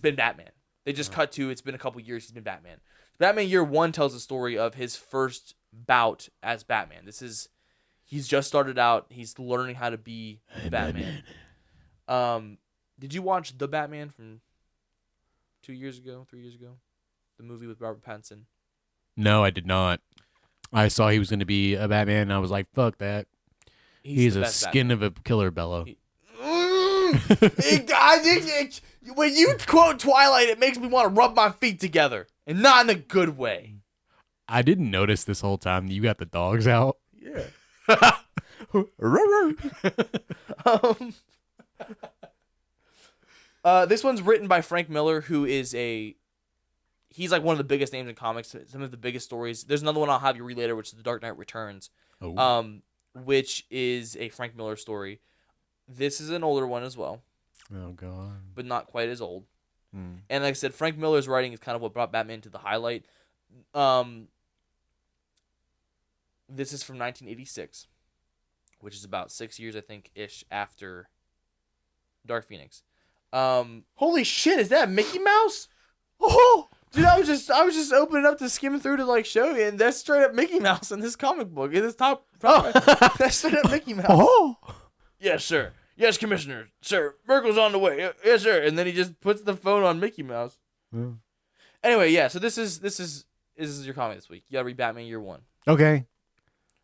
been Batman. They just cut to, it's been a couple years, he's been Batman. Batman Year One tells the story of his first bout as Batman. He's just started out. He's learning how to be Batman. Did you watch The Batman from 2 years ago, 3 years ago? The movie with Robert Pattinson. No, I did not. I saw he was going to be a Batman, and I was like, fuck that. He's a skin Batman. Of a killer bellow. When you quote Twilight, it makes me want to rub my feet together, and not in a good way. I didn't notice this whole time that you got the dogs out. Yeah. This one's written by Frank Miller, who is he's like one of the biggest names in comics. Some of the biggest stories. There's another one I'll have you read later, which is The Dark Knight Returns, which is a Frank Miller story. This is an older one as well. Oh God! But not quite as old. And like I said, Frank Miller's writing is kind of what brought Batman to the highlight. This is from 1986, which is about 6 years, I think, ish after Dark Phoenix. Holy shit! Is that Mickey Mouse? Oh, dude, I was just opening up to skim through to like show you, and that's straight up Mickey Mouse in this comic book. In this top, that's straight up Mickey Mouse. Oh, yes, sir. Yes, Commissioner. Sir, Merkel's on the way. Yes, sir. And then he just puts the phone on Mickey Mouse. Yeah. Anyway, yeah. So this is your comic this week. You gotta read Batman Year One. Okay.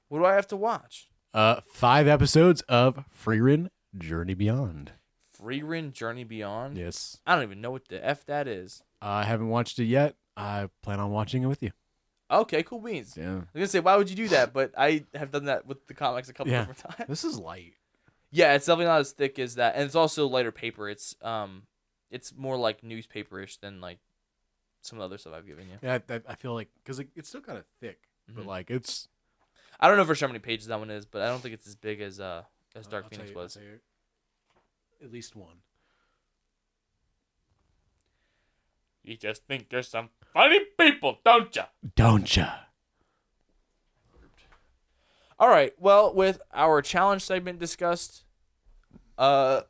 What do I have to watch? 5 episodes of Freerun Journey Beyond. Freerun Journey Beyond? Yes. I don't even know what the F that is. I haven't watched it yet. I plan on watching it with you. Okay, cool beans. Yeah. I was gonna say, why would you do that? But I have done that with the comics a couple different times. This is light. Yeah, it's definitely not as thick as that, and it's also lighter paper. It's more like newspaperish than like some of the other stuff I've given you. Yeah, I feel like because it's still kind of thick, but like it's. I don't know for sure how many pages that one is, but I don't think it's as big as Dark Phoenix was. At least one. You just think there's some funny people, don't ya? Don't ya? All right. Well, with our challenge segment discussed, our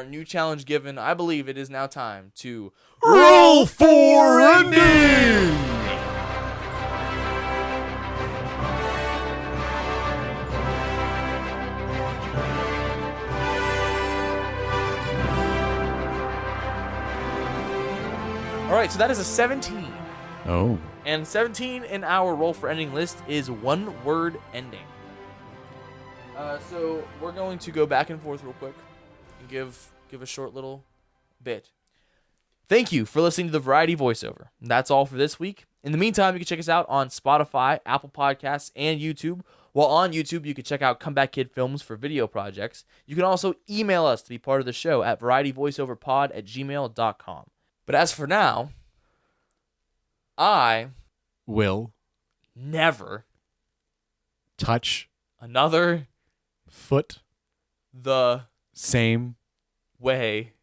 new challenge given, I believe it is now time to roll for ending. All right, so that is a 17. Oh. And 17 in our roll for ending list is one word ending. So we're going to go back and forth real quick and give a short little bit. Thank you for listening to the Variety Voiceover. That's all for this week. In the meantime, you can check us out on Spotify, Apple Podcasts, and YouTube. While on YouTube, you can check out Comeback Kid Films for video projects. You can also email us to be part of the show at varietyvoiceoverpod@gmail.com. But as for now, I will never touch another foot the same way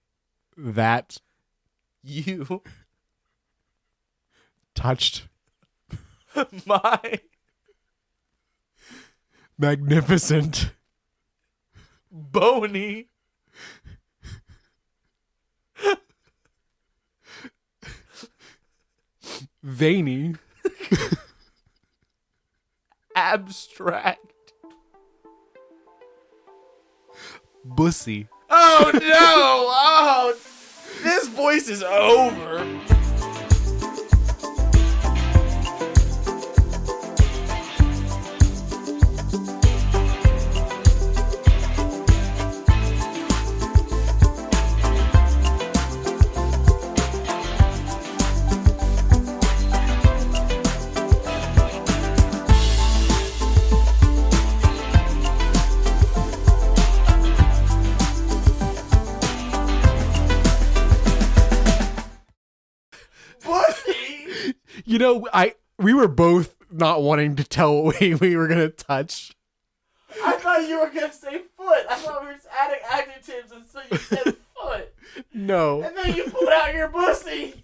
that you touched my magnificent bony veiny abstract bussy. Oh no! Oh, this voice is over. You know, we were both not wanting to tell what we were gonna touch. I thought you were gonna say foot. I thought we were just adding adjectives, and so you said foot. No. And then you pulled out your pussy.